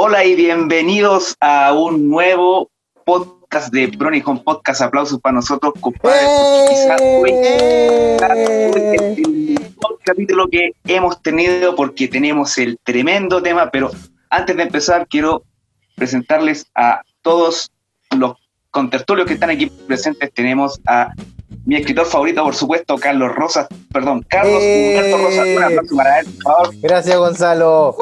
Hola y bienvenidos a un nuevo podcast de Pronijón Podcast. Aplausos para nosotros, compadres. Quizás hoy el mejor capítulo que hemos tenido porque tenemos el tremendo tema, pero antes de empezar quiero presentarles a todos los contertulios que están aquí presentes. Tenemos a mi escritor favorito, por supuesto, Carlos Humberto Rosas. Un aplauso para él, por favor. Gracias, Gonzalo.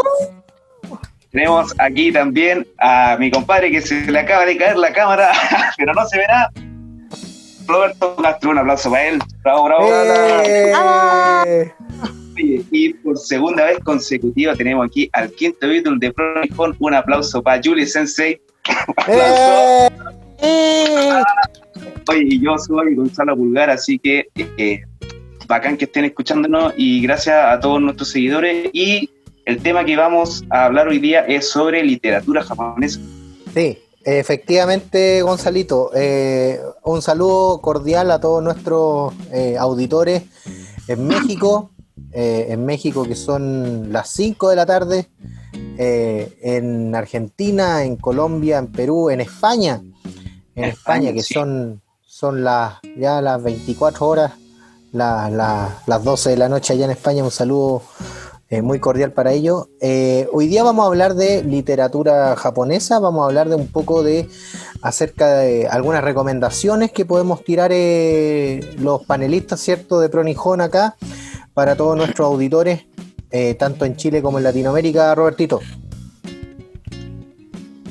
Tenemos aquí también a mi compadre que se le acaba de caer la cámara, pero no se verá. Roberto Castro, un aplauso para él. Bravo, bravo. Y por segunda vez consecutiva tenemos aquí al quinto capítulo de Pronijón. Un aplauso para Julie Sensei. Oye, yo soy Gonzalo Pulgar, así que bacán que estén escuchándonos y gracias a todos nuestros seguidores. Y el tema que vamos a hablar hoy día es sobre literatura japonesa. Sí, efectivamente, Gonzalito. Un saludo cordial a todos nuestros auditores en México. En México, que son las 5 de la tarde. En Argentina, en Colombia, en Perú, en España. En España, que sí. son las 24 horas, las 12 de la noche allá en España. Un saludo muy cordial para ello. Hoy día vamos a hablar de literatura japonesa, vamos a hablar de un poco acerca de algunas recomendaciones que podemos tirar los panelistas, ¿cierto?, de Pronijón acá, para todos nuestros auditores, tanto en Chile como en Latinoamérica. Robertito.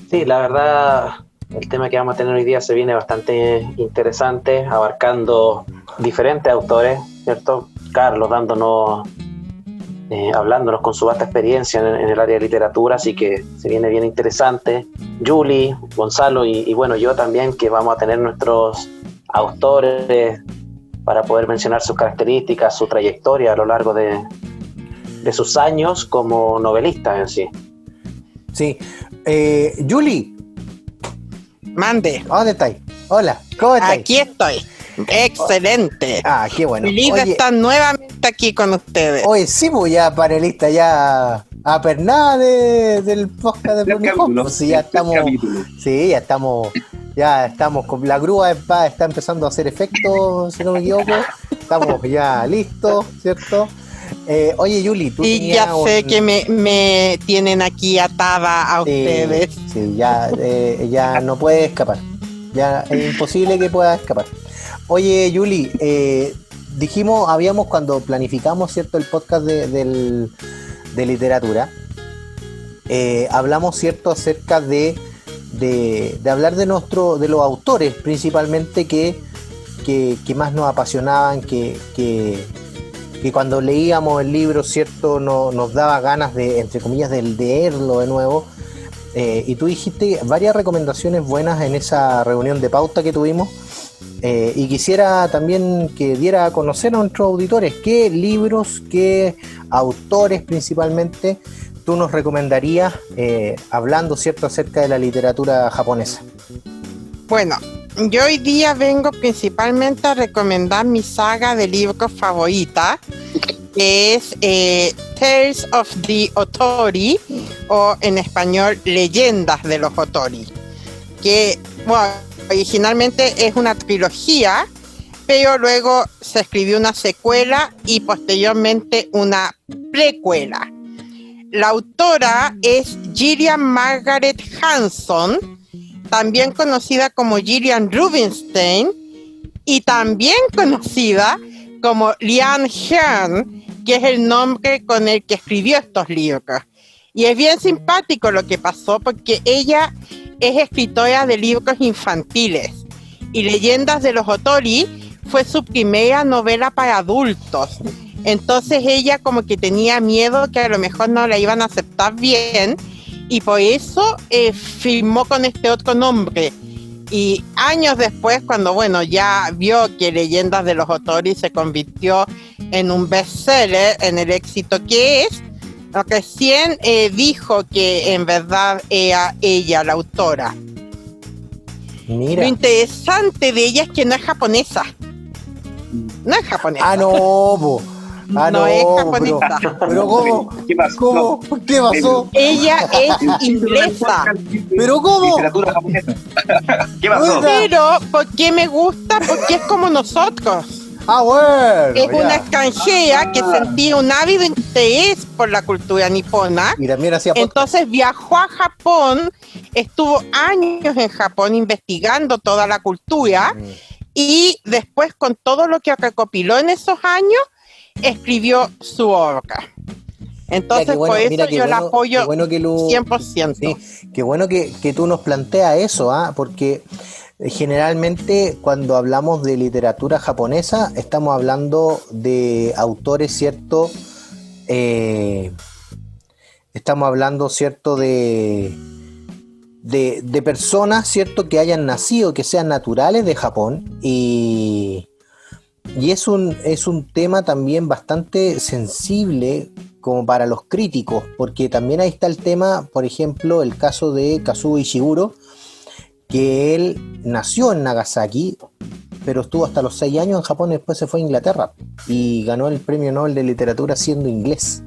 Sí, la verdad, el tema que vamos a tener hoy día se viene bastante interesante, abarcando diferentes autores, ¿cierto? Carlos hablándonos con su vasta experiencia en el área de literatura, así que se viene bien interesante. Julie, Gonzalo y bueno, yo también, que vamos a tener nuestros autores para poder mencionar sus características, su trayectoria a lo largo de sus años como novelista en sí. Sí. Julie. Mande. ¿Dónde estáis? Hola, ¿cómo estáis? Aquí estoy. Excelente. Qué bueno. Feliz de estar nuevamente aquí con ustedes. Oye, sí, pues ya panelista, ya a pernada del podcast de Pronijón. Sí, ya estamos con la grúa, está empezando a hacer efecto, si no me equivoco. Estamos ya listos, ¿cierto? Oye, Yuli, tú y ya sé que me tienen aquí atada a ustedes. Sí, ya no puede escapar. Ya es imposible que pueda escapar. Oye, Yuli, habíamos cuando planificamos, ¿cierto?, el podcast de literatura, hablamos, ¿cierto?, acerca de hablar de los autores principalmente que más nos apasionaban, que cuando leíamos el libro, ¿cierto?, nos daba ganas de, entre comillas, de leerlo de nuevo. Y tú dijiste varias recomendaciones buenas en esa reunión de pauta que tuvimos. Y quisiera también que diera a conocer a nuestros auditores qué libros, qué autores principalmente tú nos recomendarías, hablando, ¿cierto?, acerca de la literatura japonesa. Bueno, yo hoy día vengo principalmente a recomendar mi saga de libros favorita, que es Tales of the Otori, o en español Leyendas de los Otori, que bueno, originalmente es una trilogía, pero luego se escribió una secuela y posteriormente una precuela. La autora es Gillian Margaret Hanson, también conocida como Gillian Rubinstein, y también conocida como Liane Hearn, que es el nombre con el que escribió estos libros. Y es bien simpático lo que pasó, porque ella es escritora de libros infantiles, y Leyendas de los Otori fue su primera novela para adultos. Entonces ella como que tenía miedo que a lo mejor no la iban a aceptar bien, y por eso firmó con este otro nombre. Y años después, cuando bueno, ya vio que Leyendas de los Otori se convirtió en un bestseller, en el éxito que es, recién dijo que en verdad era ella la autora. Mira. Lo interesante de ella es que no es japonesa. No es japonesa. No, Ah, no es japonesa. Pero ¿cómo? ¿Qué pasó? ¿Cómo? ¿Qué pasó? Ella es inglesa. ¿Pero cómo? Literatura japonesa. ¿Qué pasó? Pero, ¿por qué me gusta? Porque es como nosotros. Ah, bueno. Es una ya. extranjera que sentía un ávido interés por la cultura nipona. Y también hacía podcast. Entonces viajó a Japón, estuvo años en Japón investigando toda la cultura y después con todo lo que recopiló en esos años, escribió su obra. Entonces, Mira, qué bueno, por eso mira, qué yo la bueno, apoyo qué bueno que lo, 100%. Sí, qué bueno que tú nos planteas eso, porque generalmente cuando hablamos de literatura japonesa estamos hablando de autores, ¿cierto? Estamos hablando, ¿cierto? De personas, ¿cierto? Que hayan nacido, que sean naturales de Japón y es un tema también bastante sensible como para los críticos, porque también ahí está el tema, por ejemplo, el caso de Kazuo Ishiguro, que él nació en Nagasaki, pero estuvo hasta los 6 años en Japón y después se fue a Inglaterra y ganó el premio Nobel de Literatura siendo inglés,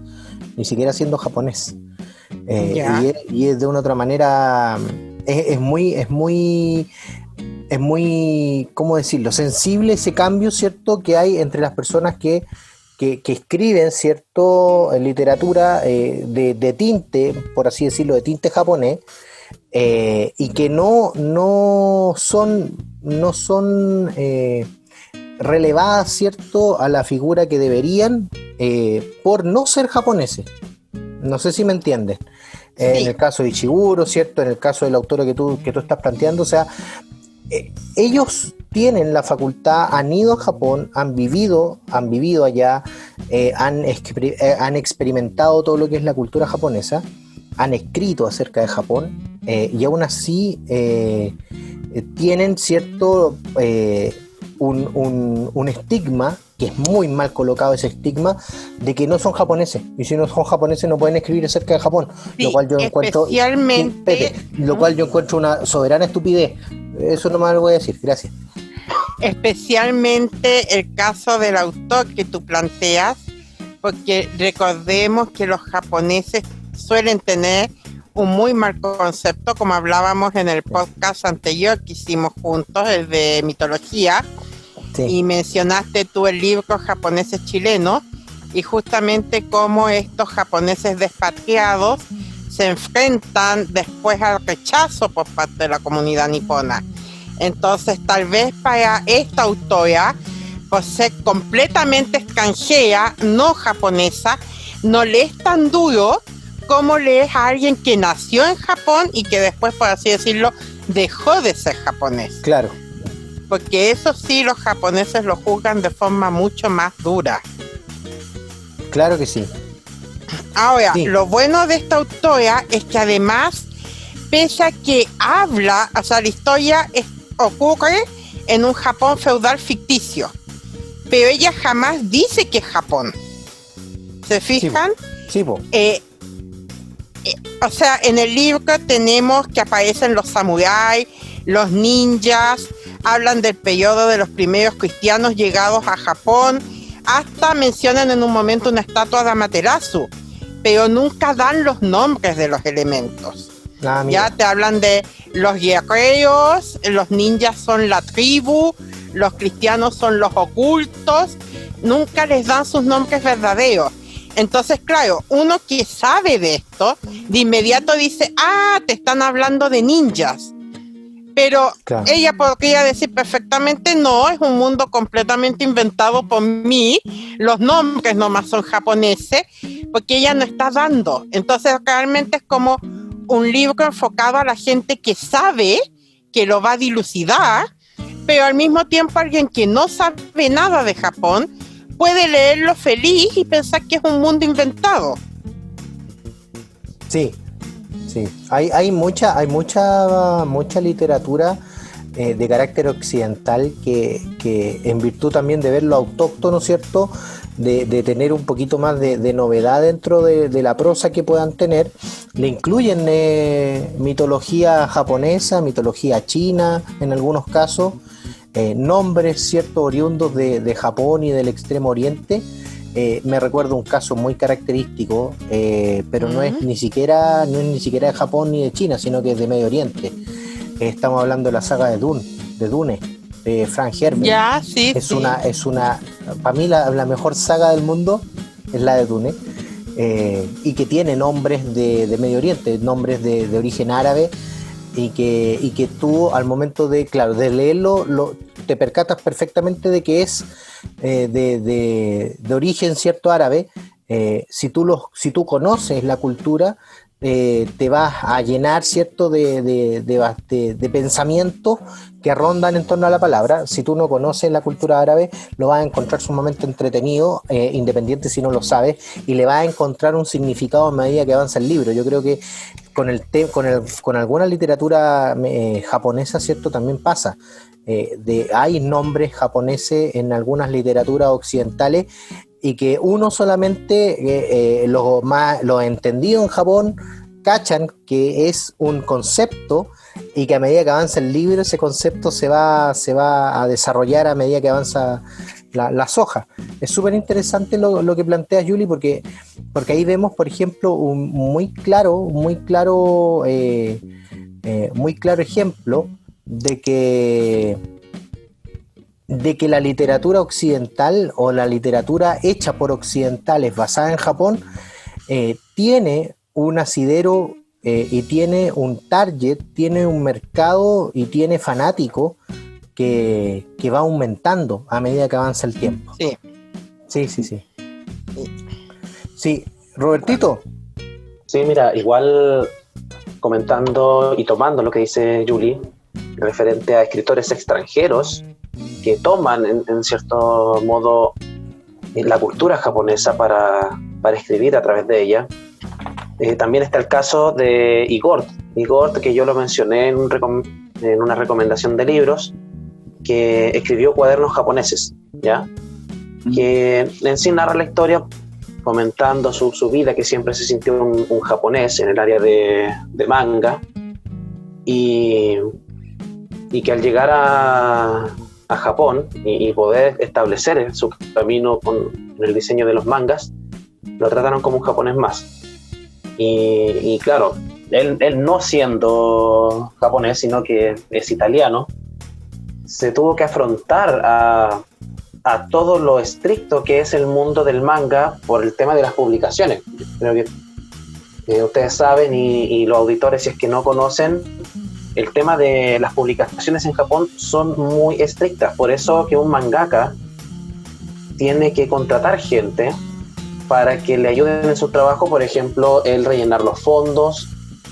ni siquiera siendo japonés. Y es de una otra manera, es muy, ¿cómo decirlo?, sensible ese cambio, ¿cierto?, que hay entre las personas que escriben, ¿cierto?, en literatura de tinte, por así decirlo, de tinte japonés, y que no son relevadas, ¿cierto?, a la figura que deberían por no ser japoneses. No sé si me entienden. Sí. En el caso de Ishiguro, ¿cierto?, en el caso de la autora que tú estás planteando, o sea, ellos tienen la facultad, han ido a Japón, han vivido allá, han experimentado todo lo que es la cultura japonesa, han escrito acerca de Japón, y aún así tienen cierto un estigma, que es muy mal colocado ese estigma, de que no son japoneses, y si no son japoneses no pueden escribir acerca de Japón, Sí, lo cual yo encuentro una soberana estupidez. Eso nomás lo voy a decir, gracias. Especialmente el caso del autor que tú planteas, porque recordemos que los japoneses suelen tener un muy mal concepto, como hablábamos en el podcast anterior que hicimos juntos, el de mitología, Sí. y mencionaste tú el libro Japoneses Chilenos, y justamente cómo estos japoneses despatriados se enfrentan después al rechazo por parte de la comunidad nipona. Entonces, tal vez para esta autora, por ser completamente extranjera, no japonesa, no le es tan duro como le es a alguien que nació en Japón y que después, por así decirlo, dejó de ser japonés. Claro. Porque eso sí, los japoneses lo juzgan de forma mucho más dura. Claro que sí. Ahora, Sí. Lo bueno de esta autora es que además, pese a que habla, o sea, la historia ocurre en un Japón feudal ficticio, pero ella jamás dice que es Japón. ¿Se fijan? Sí, po. O sea, en el libro tenemos que aparecen los samuráis, los ninjas, hablan del periodo de los primeros cristianos llegados a Japón, hasta mencionan en un momento una estatua de Amaterasu, pero nunca dan los nombres de los elementos. Nada, mira. Ya te hablan de los guerreros, los ninjas son la tribu, los cristianos son los ocultos, nunca les dan sus nombres verdaderos. Entonces, claro, uno que sabe de esto, de inmediato dice, te están hablando de ninjas. Pero Claro. ella podría decir perfectamente, no, es un mundo completamente inventado por mí, los nombres nomás son japoneses, porque ella no está dando. Entonces, realmente es como un libro enfocado a la gente que sabe, que lo va a dilucidar, pero al mismo tiempo alguien que no sabe nada de Japón puede leerlo feliz y pensar que es un mundo inventado. Sí. Hay mucha literatura de carácter occidental que en virtud también de ver lo autóctono, ¿cierto?, de tener un poquito más de novedad dentro de la prosa que puedan tener, le incluyen mitología japonesa, mitología china en algunos casos, nombres, ¿cierto?, oriundos de Japón y del Extremo Oriente, me recuerda un caso muy característico, pero no es ni siquiera de Japón ni de China, sino que es de Medio Oriente. Estamos hablando de la saga de Dune, de Frank Herbert. Ya, sí, Es sí. una, para mí la mejor saga del mundo es la de Dune, y que tiene nombres de Medio Oriente, nombres de origen árabe, y que tú al momento de leerlo te percatas perfectamente de que es de origen cierto árabe. Si tú conoces la cultura, te vas a llenar, ¿cierto?, de pensamientos que rondan en torno a la palabra. Si tú no conoces la cultura árabe, lo vas a encontrar sumamente entretenido, independiente si no lo sabes, y le vas a encontrar un significado a medida que avanza el libro. Yo creo que con alguna literatura japonesa, ¿cierto?, también pasa. Hay nombres japoneses en algunas literaturas occidentales y que uno solamente, los entendidos en Japón, cachan que es un concepto, y que a medida que avanza el libro ese concepto se va a desarrollar a medida que avanza las hojas. Es súper interesante lo que plantea Yuli, porque ahí vemos, por ejemplo, un muy claro ejemplo de que la literatura occidental o la literatura hecha por occidentales basada en Japón tiene un asidero, y tiene un target, tiene un mercado y tiene fanático que va aumentando a medida que avanza el tiempo. Sí. Sí, Robertito. Sí, mira, igual comentando y tomando lo que dice Julie, referente a escritores extranjeros que toman en cierto modo la cultura japonesa para escribir a través de ella. También está el caso de Igor, que yo lo mencioné en una recomendación de libros, que escribió Cuadernos japoneses, ¿ya? Que en sí narra la historia comentando su vida, que siempre se sintió un japonés en el área de manga, y que al llegar a Japón y poder establecer su camino en el diseño de los mangas, lo trataron como un japonés más. Y claro, él no siendo japonés, sino que es italiano, se tuvo que afrontar a todo lo estricto que es el mundo del manga por el tema de las publicaciones. Creo que ustedes saben, y los auditores, si es que no conocen, el tema de las publicaciones en Japón son muy estrictas. Por eso que un mangaka tiene que contratar gente para que le ayuden en su trabajo, por ejemplo, el rellenar los fondos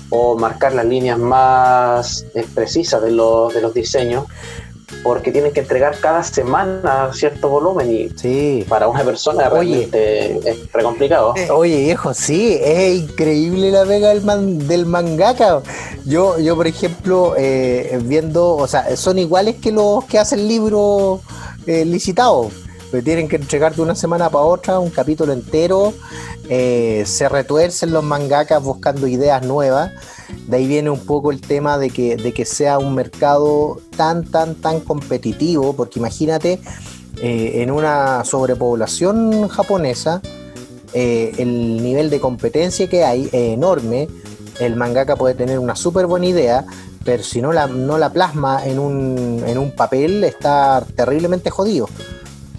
o marcar las líneas más precisas de los diseños, porque tienen que entregar cada semana cierto volumen, y Sí. para una persona realmente es re complicado. Oye, viejo, sí, es increíble la pega del mangaka. Yo, por ejemplo, viendo, o sea, son iguales que los que hacen libros licitados. Pero tienen que entregar de una semana para otra un capítulo entero. Se retuercen los mangakas buscando ideas nuevas. De ahí viene un poco el tema de que sea un mercado tan competitivo, porque imagínate, en una sobrepoblación japonesa, el nivel de competencia que hay es enorme. El mangaka puede tener una súper buena idea, pero si no la plasma en un papel, está terriblemente jodido.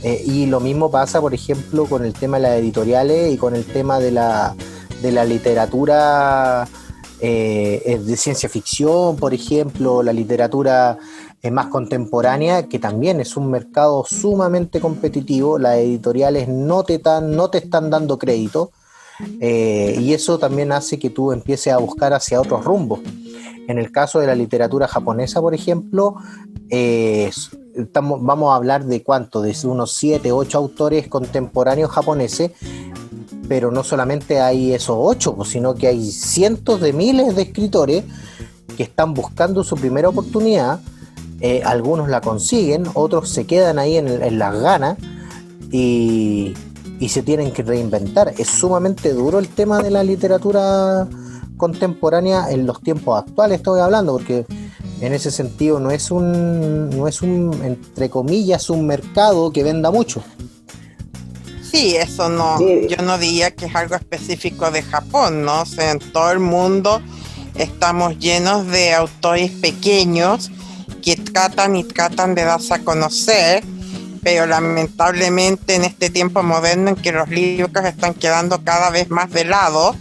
Y lo mismo pasa, por ejemplo, con el tema de las editoriales y con el tema de la literatura de ciencia ficción, por ejemplo, la literatura más contemporánea, que también es un mercado sumamente competitivo. Las editoriales no te están dando crédito, y eso también hace que tú empieces a buscar hacia otros rumbos. En el caso de la literatura japonesa, por ejemplo, vamos a hablar de unos 7, 8 autores contemporáneos japoneses, pero no solamente hay esos 8, sino que hay cientos de miles de escritores que están buscando su primera oportunidad. Algunos la consiguen, otros se quedan ahí en las ganas y se tienen que reinventar. Es sumamente duro el tema de la literatura contemporánea en los tiempos actuales, estoy hablando, porque en ese sentido no es un entre comillas un mercado que venda mucho. Sí, eso no, Sí. yo no diría que es algo específico de Japón, ¿no? O sea, en todo el mundo estamos llenos de autores pequeños que tratan y tratan de darse a conocer, pero lamentablemente en este tiempo moderno en que los libros están quedando cada vez más de lado,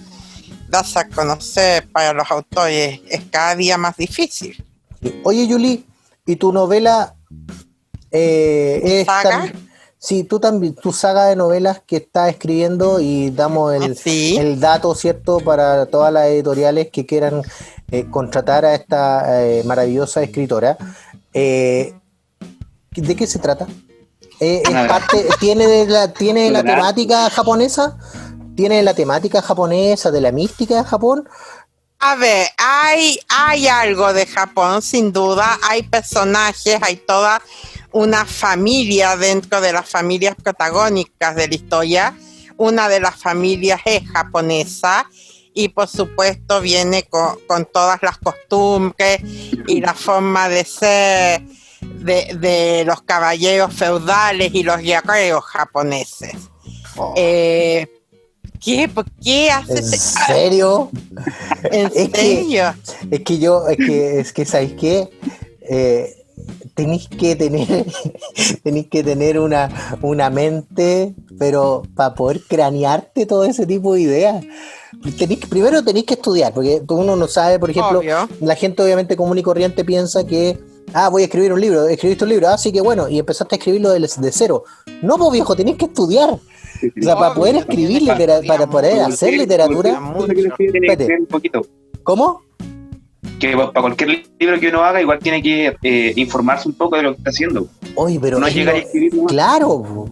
darse a conocer para los autores es cada día más difícil. Oye, Yuli, ¿y tu novela es ¿Saga? Sí, tú también, tu saga de novelas que estás escribiendo, y damos Sí. el dato, ¿cierto?, para todas las editoriales que quieran contratar a esta maravillosa escritora. ¿De qué se trata? ¿Es parte, tiene la temática japonesa? ¿Tiene la temática japonesa, de la mística de Japón? A ver, hay algo de Japón, sin duda. Hay personajes, hay toda una familia dentro de las familias protagónicas de la historia. Una de las familias es japonesa y por supuesto viene con todas las costumbres y la forma de ser de los caballeros feudales y los guerreros japoneses. Oh. ¿Qué? ¿Por qué haces? ¿En serio? ¿En serio? Es que ¿sabéis qué? Tenéis que tener una mente, pero para poder cranearte todo ese tipo de ideas. Primero tenéis que estudiar, porque uno no sabe, por ejemplo, Obvio. La gente obviamente común y corriente piensa que voy a escribir un libro, escribiste un libro, así que bueno, y empezaste a escribirlo de cero. No, pues viejo, tenéis que estudiar. O sea, para poder escribir para poder hacer literatura. Tiene que ser un poquito. ¿Cómo? Que para cualquier libro que uno haga, igual tiene que informarse un poco de lo que está haciendo. Oye, pero No llegar a escribir nomás. claro, po.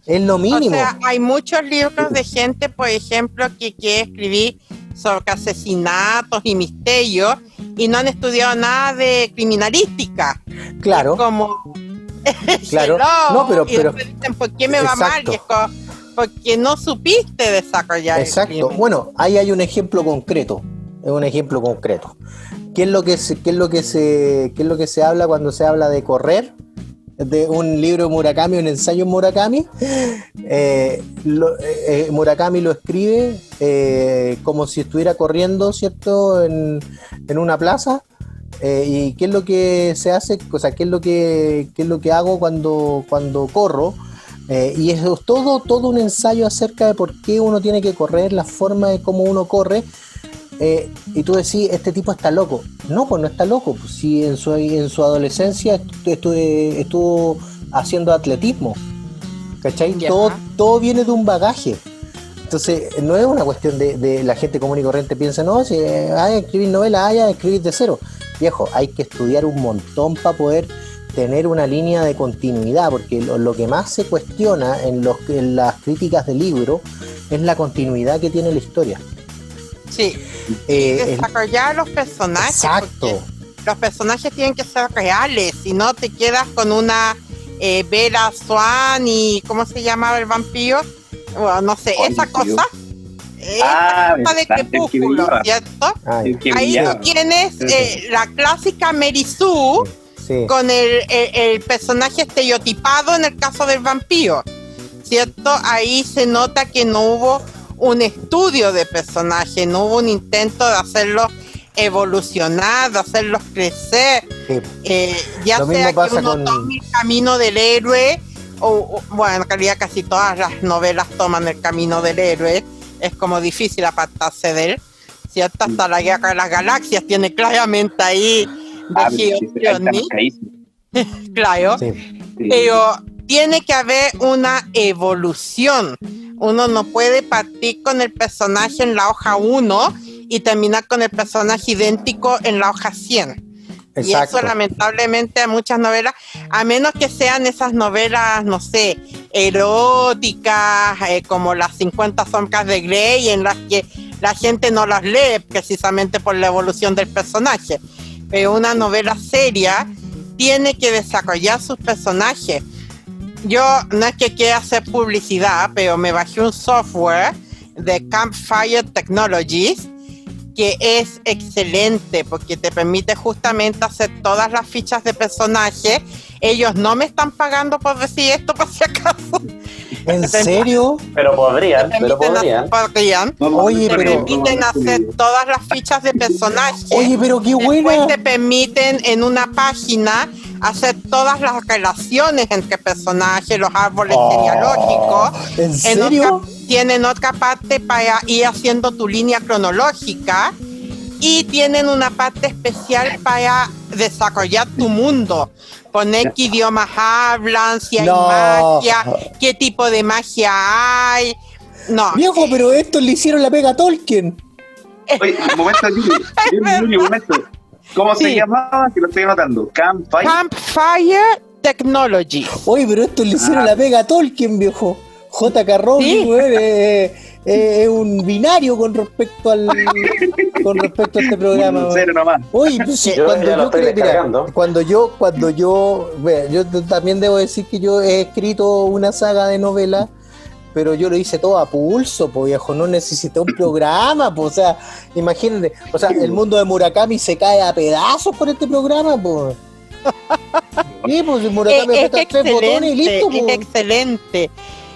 Es lo mínimo. O sea, hay muchos libros de gente, por ejemplo, que quiere escribir sobre asesinatos y misterios y no han estudiado nada de criminalística. Claro. Es como... Claro. hello, No, pero y después dicen, ¿por qué me va mal? Exacto. Y es como, porque no supiste desarrollar el Exacto. crimen. Bueno, ahí hay un ejemplo concreto. Es un ejemplo concreto. ¿Qué es lo que se habla cuando se habla de correr? De un libro de Murakami, un ensayo en Murakami. Murakami lo escribe como si estuviera corriendo, ¿cierto?, en una plaza. ¿Y qué es lo que se hace? O sea, ¿qué es lo que hago cuando corro? Y es todo un ensayo acerca de por qué uno tiene que correr, la forma de cómo uno corre. Y tú decís, este tipo está loco. No, pues no está loco. Pues sí, en su adolescencia estuvo haciendo atletismo. ¿Cachai? Ya. Todo viene de un bagaje. Entonces, no es una cuestión de la gente común y corriente piensa, no, si hay que escribir novelas, hay que escribir de cero. Viejo, hay que estudiar un montón para poder tener una línea de continuidad, porque lo que más se cuestiona en las críticas de libro es la continuidad que tiene la historia. Sí. Desarrollar los personajes. Exacto. porque Los personajes tienen que ser reales, si no te quedas con una Bella Swan y ¿cómo se llamaba el vampiro? Bueno, no sé, esa cosa. Esa cosa de Crepúsculo, ¿cierto? Ay, Ahí tú tienes la clásica Mary Sue sí. con el personaje estereotipado en el caso del vampiro, ¿cierto? Ahí se nota que no hubo un estudio de personaje, no hubo un intento de hacerlos evolucionar, de hacerlos crecer. Sí. Ya Lo sea mismo que pasa uno tome el camino del héroe, bueno, en realidad casi todas las novelas toman el camino del héroe, es como difícil apartarse de él, ¿cierto? Hasta la Guerra de las Galaxias tiene claramente ahí de Johnny, claro, Sí. pero tiene que haber una evolución. Uno no puede partir con el personaje en la hoja 1 y terminar con el personaje idéntico en la hoja 100. Exacto. Y eso lamentablemente a muchas novelas, a menos que sean esas novelas, no sé, eróticas, como las 50 sombras de Grey, en las que la gente no las lee precisamente por la evolución del personaje. Pero una novela seria tiene que desarrollar sus personajes. Yo no es que quiera hacer publicidad, pero me bajé un software de Campfire Technologies que es excelente porque te permite justamente hacer todas las fichas de personaje. Ellos no me están pagando por decir esto, por si acaso. ¿En serio? Pero podrían. Oye, te pero... permiten hacer todas las fichas de personaje. Oye, pero qué buena. Después te permiten en una página hacer todas las relaciones entre personajes, los árboles genealógicos. ¿En serio? Tienen otra parte para ir haciendo tu línea cronológica y tienen una parte especial para desarrollar tu mundo. Poner qué idiomas hablan, si hay magia, qué tipo de magia hay. No. Viejo, pero esto le hicieron la pega a Tolkien. Oye, un momento, Yuri, un momento. ¿Cómo se llamaba? Que lo estoy anotando. Campfire Technology. Oye, pero esto le hicieron la pega a Tolkien, viejo. J.K. Rowling, es un binario con respecto a este programa. Cero nomás. Oye, cuando yo también debo decir que yo he escrito una saga de novelas, pero yo lo hice todo a pulso, pues viejo, no necesité un programa, pues, o sea, imagínate, o sea, el mundo de Murakami se cae a pedazos por este programa, pues. Sí, pues Murakami aprieta 3 botones y listo, pues. Es excelente.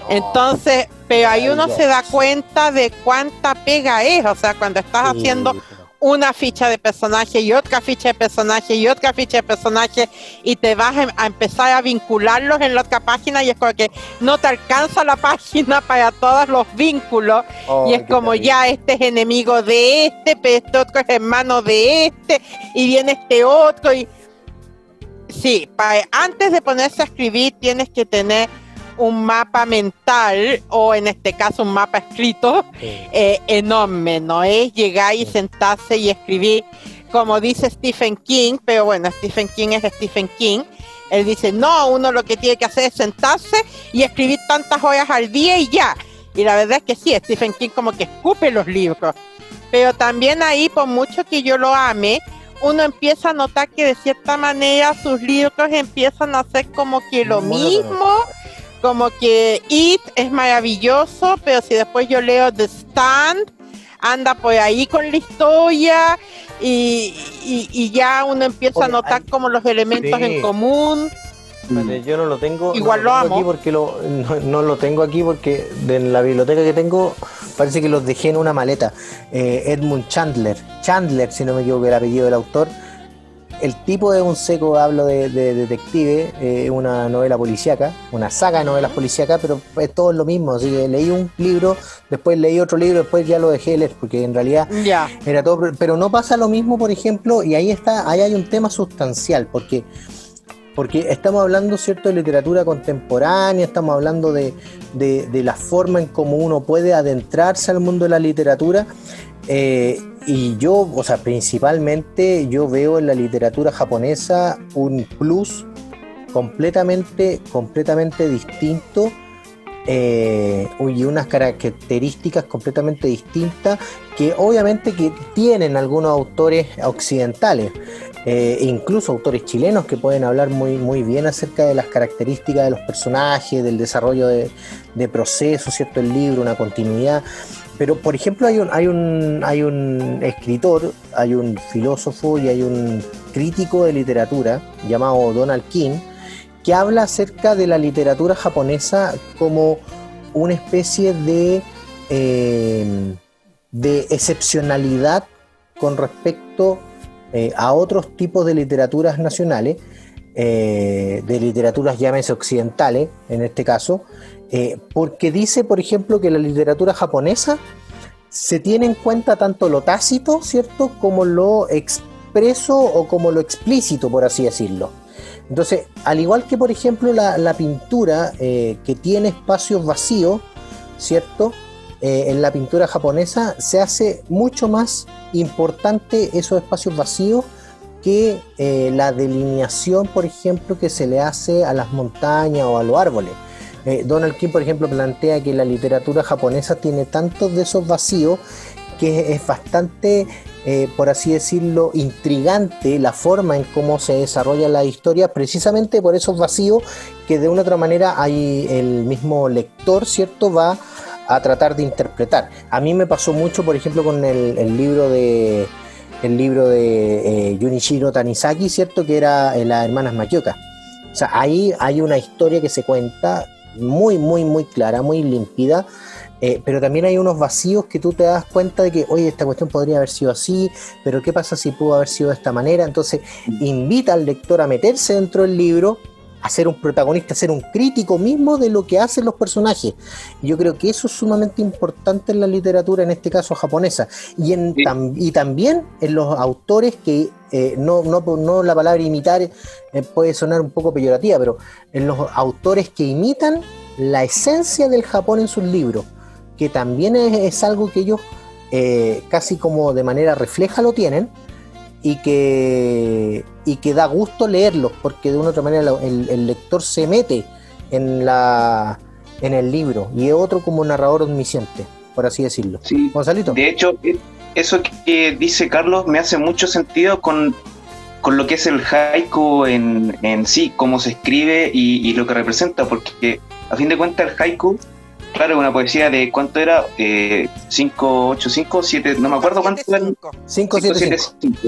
Entonces, pero ahí uno se da cuenta de cuánta pega es, o sea, cuando estás haciendo una ficha de personaje y otra ficha de personaje y otra ficha de personaje y te vas a empezar a vincularlos en la otra página y es como que no te alcanza la página para todos los vínculos y es como terrible. Ya este es enemigo de este, pero este otro es hermano de este y viene este otro y sí, antes de ponerse a escribir tienes que tener un mapa mental o en este caso un mapa escrito enorme, no es llegar y sentarse y escribir como dice Stephen King, pero bueno, Stephen King es Stephen King, él dice no, uno lo que tiene que hacer es sentarse y escribir tantas horas al día y ya, y la verdad es que sí, Stephen King como que escupe los libros, pero también ahí por mucho que yo lo ame, uno empieza a notar que de cierta manera sus libros empiezan a ser como que lo mismo. Como que It es maravilloso, pero si después yo leo The Stand, anda por ahí con la historia y ya uno empieza a notar como los elementos en común. Vale, yo no lo tengo. Igual lo amo. Aquí porque no lo tengo aquí porque en la biblioteca que tengo parece que los dejé en una maleta. Edmund Chandler, si no me equivoco, el apellido del autor. El tipo es un seco, hablo de detective, una novela policíaca, una saga de novelas policíacas, pero es todo lo mismo, así que leí un libro, después leí otro libro, después ya lo dejé de leer, porque en realidad era todo, pero no pasa lo mismo, por ejemplo, y ahí hay un tema sustancial, porque estamos hablando, ¿cierto?, de literatura contemporánea, estamos hablando de la forma en cómo uno puede adentrarse al mundo de la literatura, y yo, o sea, principalmente yo veo en la literatura japonesa un plus completamente distinto y unas características completamente distintas que obviamente que tienen algunos autores occidentales, incluso autores chilenos que pueden hablar muy bien acerca de las características de los personajes, del desarrollo de procesos, ¿cierto? El libro, una continuidad. Pero, por ejemplo, hay un escritor, hay un filósofo y hay un crítico de literatura llamado Donald King que habla acerca de la literatura japonesa como una especie de excepcionalidad con respecto a otros tipos de literaturas nacionales, de literaturas llámese occidentales, en este caso, porque dice, por ejemplo, que la literatura japonesa se tiene en cuenta tanto lo tácito, ¿cierto?, como lo expreso o como lo explícito, por así decirlo. Entonces, al igual que, por ejemplo, la pintura, que tiene espacios vacíos, ¿cierto?, en la pintura japonesa se hace mucho más importante esos espacios vacíos que la delineación, por ejemplo, que se le hace a las montañas o a los árboles. Donald King, por ejemplo, plantea que la literatura japonesa tiene tantos de esos vacíos que es bastante, por así decirlo, intrigante la forma en cómo se desarrolla la historia, precisamente por esos vacíos que de una u otra manera hay el mismo lector, ¿cierto?, va a tratar de interpretar. A mí me pasó mucho, por ejemplo, con el libro de Junichiro Tanizaki, ¿cierto? Que era Las hermanas Makioka. O sea, ahí hay una historia que se cuenta muy, muy, muy clara, muy límpida, pero también hay unos vacíos que tú te das cuenta de que, oye, esta cuestión podría haber sido así, pero ¿qué pasa si pudo haber sido de esta manera? Entonces, invita al lector a meterse dentro del libro, a ser un protagonista, a ser un crítico mismo de lo que hacen los personajes. Y yo creo que eso es sumamente importante en la literatura, en este caso japonesa, y también en los autores que, no la palabra imitar puede sonar un poco peyorativa, pero en los autores que imitan la esencia del Japón en sus libros, que también es algo que ellos casi como de manera refleja lo tienen, y que da gusto leerlos, porque de una u otra manera el lector se mete en el libro y es otro como narrador omnisciente, por así decirlo. Sí. Gonzalito. De hecho, eso que dice Carlos me hace mucho sentido con lo que es el haiku en sí, cómo se escribe y lo que representa, porque a fin de cuentas el haiku, claro, una poesía de ¿cuánto era? 5, 8, 5, 7, no me acuerdo cuánto era. 5, 7, 5.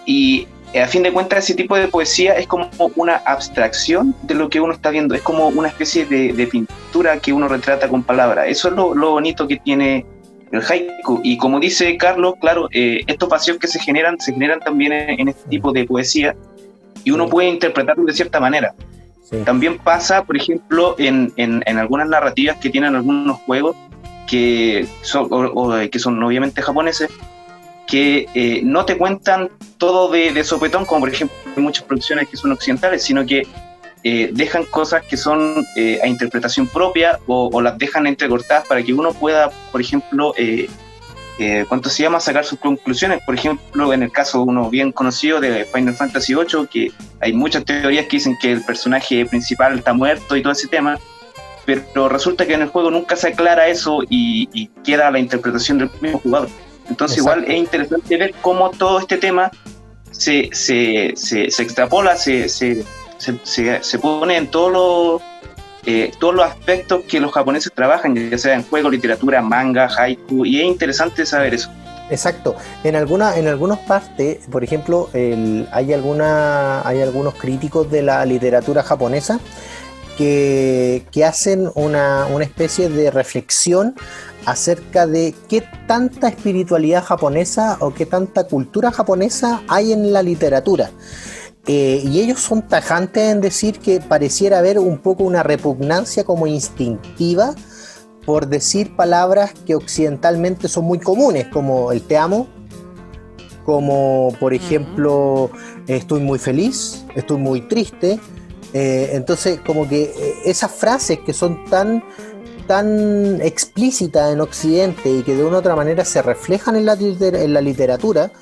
Y a fin de cuentas ese tipo de poesía es como una abstracción de lo que uno está viendo, es como una especie de pintura que uno retrata con palabras. Eso es lo bonito que tiene el haiku. Y como dice Carlos, claro, estos vacíos que se generan también en este tipo de poesía, y uno puede interpretarlo de cierta manera. Sí. También pasa, por ejemplo, en algunas narrativas que tienen algunos juegos que son obviamente japoneses, que no te cuentan todo de sopetón, como por ejemplo muchas producciones que son occidentales, sino que dejan cosas que son a interpretación propia, o las dejan entrecortadas para que uno pueda, por ejemplo, sacar sus conclusiones. Por ejemplo, en el caso uno bien conocido de Final Fantasy VIII, que hay muchas teorías que dicen que el personaje principal está muerto y todo ese tema, pero resulta que en el juego nunca se aclara eso y queda la interpretación del mismo jugador. Entonces Exacto. Igual es interesante ver cómo todo este tema se extrapola, se pone en todos los aspectos que los japoneses trabajan, ya sea en juego, literatura, manga, haiku, y es interesante saber eso. Exacto. En algunas partes, por ejemplo, hay algunos críticos de la literatura japonesa que hacen una especie de reflexión acerca de qué tanta espiritualidad japonesa o qué tanta cultura japonesa hay en la literatura. Y ellos son tajantes en decir que pareciera haber un poco una repugnancia como instintiva por decir palabras que occidentalmente son muy comunes, como el te amo, como por ejemplo estoy muy feliz, estoy muy triste. Entonces como que esas frases que son tan explícitas en Occidente y que de una u otra manera se reflejan en la literatura,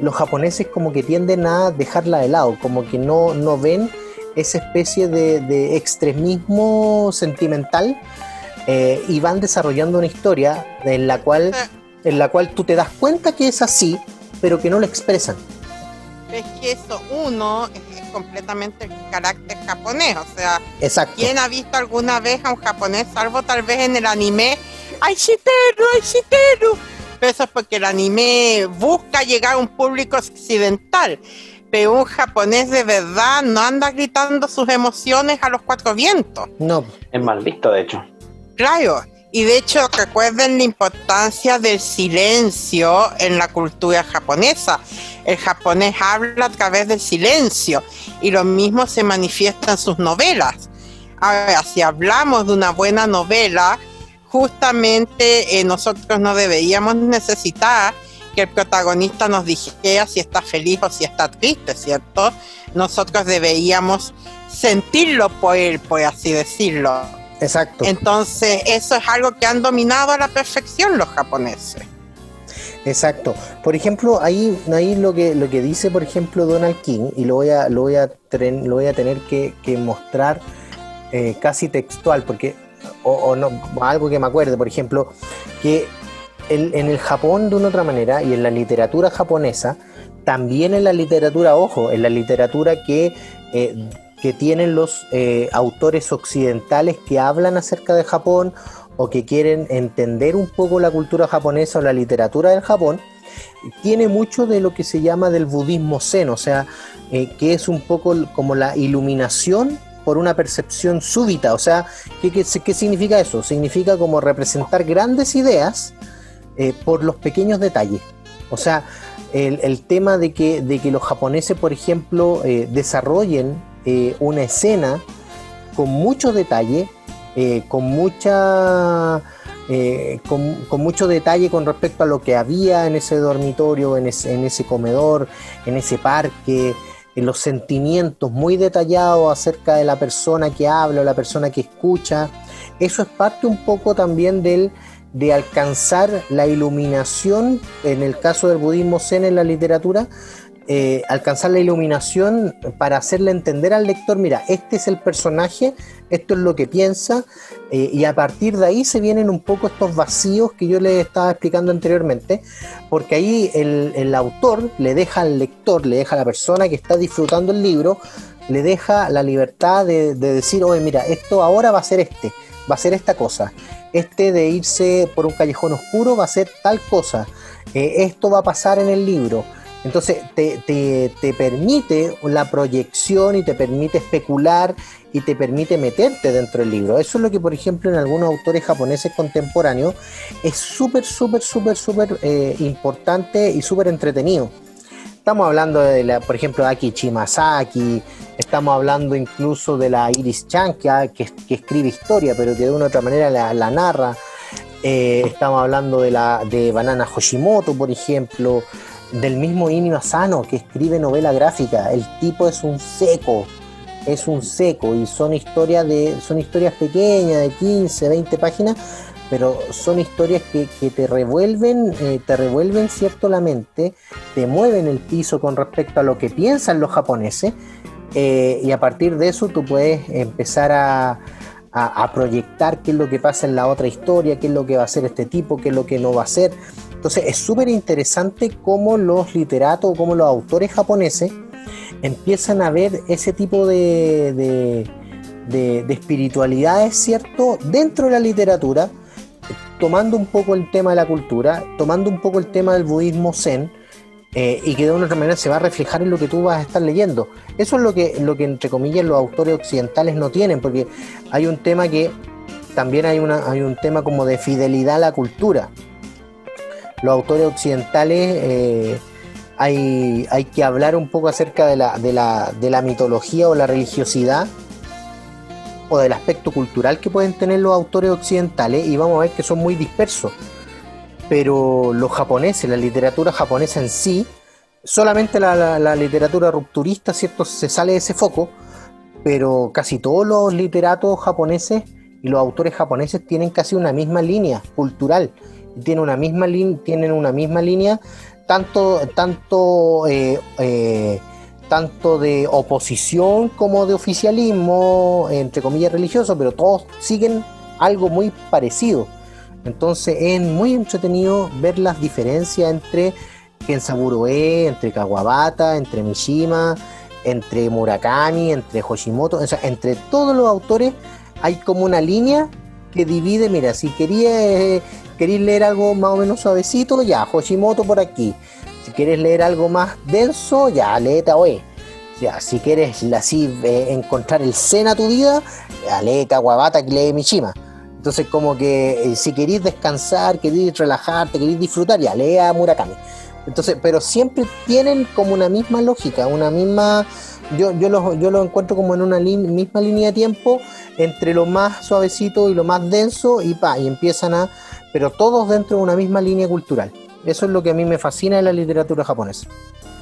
los japoneses como que tienden a dejarla de lado, como que no ven esa especie de extremismo sentimental, y van desarrollando una historia en la cual tú te das cuenta que es así, pero que no lo expresan. Es que eso, es completamente el carácter japonés, o sea, Exacto. ¿Quién ha visto alguna vez a un japonés, salvo tal vez en el anime, ¡ay, Shiteru! Pero eso es porque el anime busca llegar a un público occidental, pero un japonés de verdad no anda gritando sus emociones a los cuatro vientos. No. Es mal visto, de hecho. Claro, y de hecho recuerden la importancia del silencio en la cultura japonesa. El japonés habla a través del silencio y lo mismo se manifiesta en sus novelas. Ahora, si hablamos de una buena novela, justamente nosotros no deberíamos necesitar que el protagonista nos dijera si está feliz o si está triste, ¿cierto? Nosotros deberíamos sentirlo por él, por así decirlo. Exacto. Entonces, eso es algo que han dominado a la perfección los japoneses. Exacto. Por ejemplo, ahí lo que dice, por ejemplo, Donald King, y lo voy a tener que mostrar casi textual, porque o no, algo que me acuerde, por ejemplo, que en el Japón de una otra manera, y en la literatura japonesa, también en la literatura, en la literatura que tienen los autores occidentales que hablan acerca de Japón, o que quieren entender un poco la cultura japonesa o la literatura del Japón, tiene mucho de lo que se llama del budismo zen, o sea, que es un poco como la iluminación por una percepción súbita. O sea, ¿qué significa eso? Significa como representar grandes ideas por los pequeños detalles. O sea, el tema de que los japoneses, por ejemplo, desarrollen una escena con mucho detalle, con mucho detalle con respecto a lo que había en ese dormitorio, en ese comedor, en ese parque, en los sentimientos muy detallados acerca de la persona que habla o la persona que escucha. Eso es parte un poco también de alcanzar la iluminación, en el caso del budismo zen en la literatura, alcanzar la iluminación para hacerle entender al lector, mira, este es el personaje, esto es lo que piensa, y a partir de ahí se vienen un poco estos vacíos que yo les estaba explicando anteriormente, porque ahí el autor le deja al lector, le deja a la persona que está disfrutando el libro, le deja la libertad de decir, oye, mira, esto ahora va a ser esta cosa, de irse por un callejón oscuro va a ser tal cosa, esto va a pasar en el libro. Entonces te permite la proyección y te permite especular y te permite meterte dentro del libro. Eso es lo que, por ejemplo, en algunos autores japoneses contemporáneos es súper importante y súper entretenido. Estamos hablando por ejemplo, de Aki Shimasaki, estamos hablando incluso de la Iris Chan, que escribe historia, pero que de una u otra manera la narra. Estamos hablando de Banana Hoshimoto, por ejemplo, del mismo Inio Asano, que escribe novela gráfica. El tipo es un seco, y son historias pequeñas de 15, 20 páginas, pero son historias que te revuelven cierto la mente, te mueven el piso con respecto a lo que piensan los japoneses, y a partir de eso tú puedes empezar a proyectar qué es lo que pasa en la otra historia, qué es lo que va a hacer este tipo, qué es lo que no va a hacer. Entonces es súper interesante cómo los literatos, cómo los autores japoneses empiezan a ver ese tipo de espiritualidades, ¿cierto?, dentro de la literatura, tomando un poco el tema de la cultura, tomando un poco el tema del budismo zen, y que de una otra manera se va a reflejar en lo que tú vas a estar leyendo. Eso es lo que entre comillas los autores occidentales no tienen, porque hay un tema que también hay un tema como de fidelidad a la cultura. Los autores occidentales hay que hablar un poco acerca de la mitología o la religiosidad o del aspecto cultural que pueden tener los autores occidentales, y vamos a ver que son muy dispersos. Pero los japoneses, la literatura japonesa en sí, solamente la literatura rupturista, ¿cierto?, se sale de ese foco, pero casi todos los literatos japoneses y los autores japoneses tienen casi una misma línea cultural, tienen una misma línea tanto de oposición como de oficialismo, entre comillas religioso, pero todos siguen algo muy parecido. Entonces es muy entretenido ver las diferencias entre Kensaburo Ue, entre Kawabata, entre Mishima, entre Murakami, entre Hoshimoto, o sea, entre todos los autores hay como una línea que divide. Mira, si queréis leer algo más o menos suavecito, ya, Hoshimoto por aquí. Si quieres leer algo más denso, ya, lee Taoe. Ya, si quieres encontrar el zen a tu vida, ya, lee Kawabata, que lee Mishima. Entonces, como que si queréis descansar, queréis relajarte, queréis disfrutar, ya, lee a Murakami. Entonces, pero siempre tienen como una misma lógica, una misma... Yo lo encuentro como en una misma línea de tiempo entre lo más suavecito y lo más denso, y empiezan pero todos dentro de una misma línea cultural. Eso es lo que a mí me fascina de la literatura japonesa.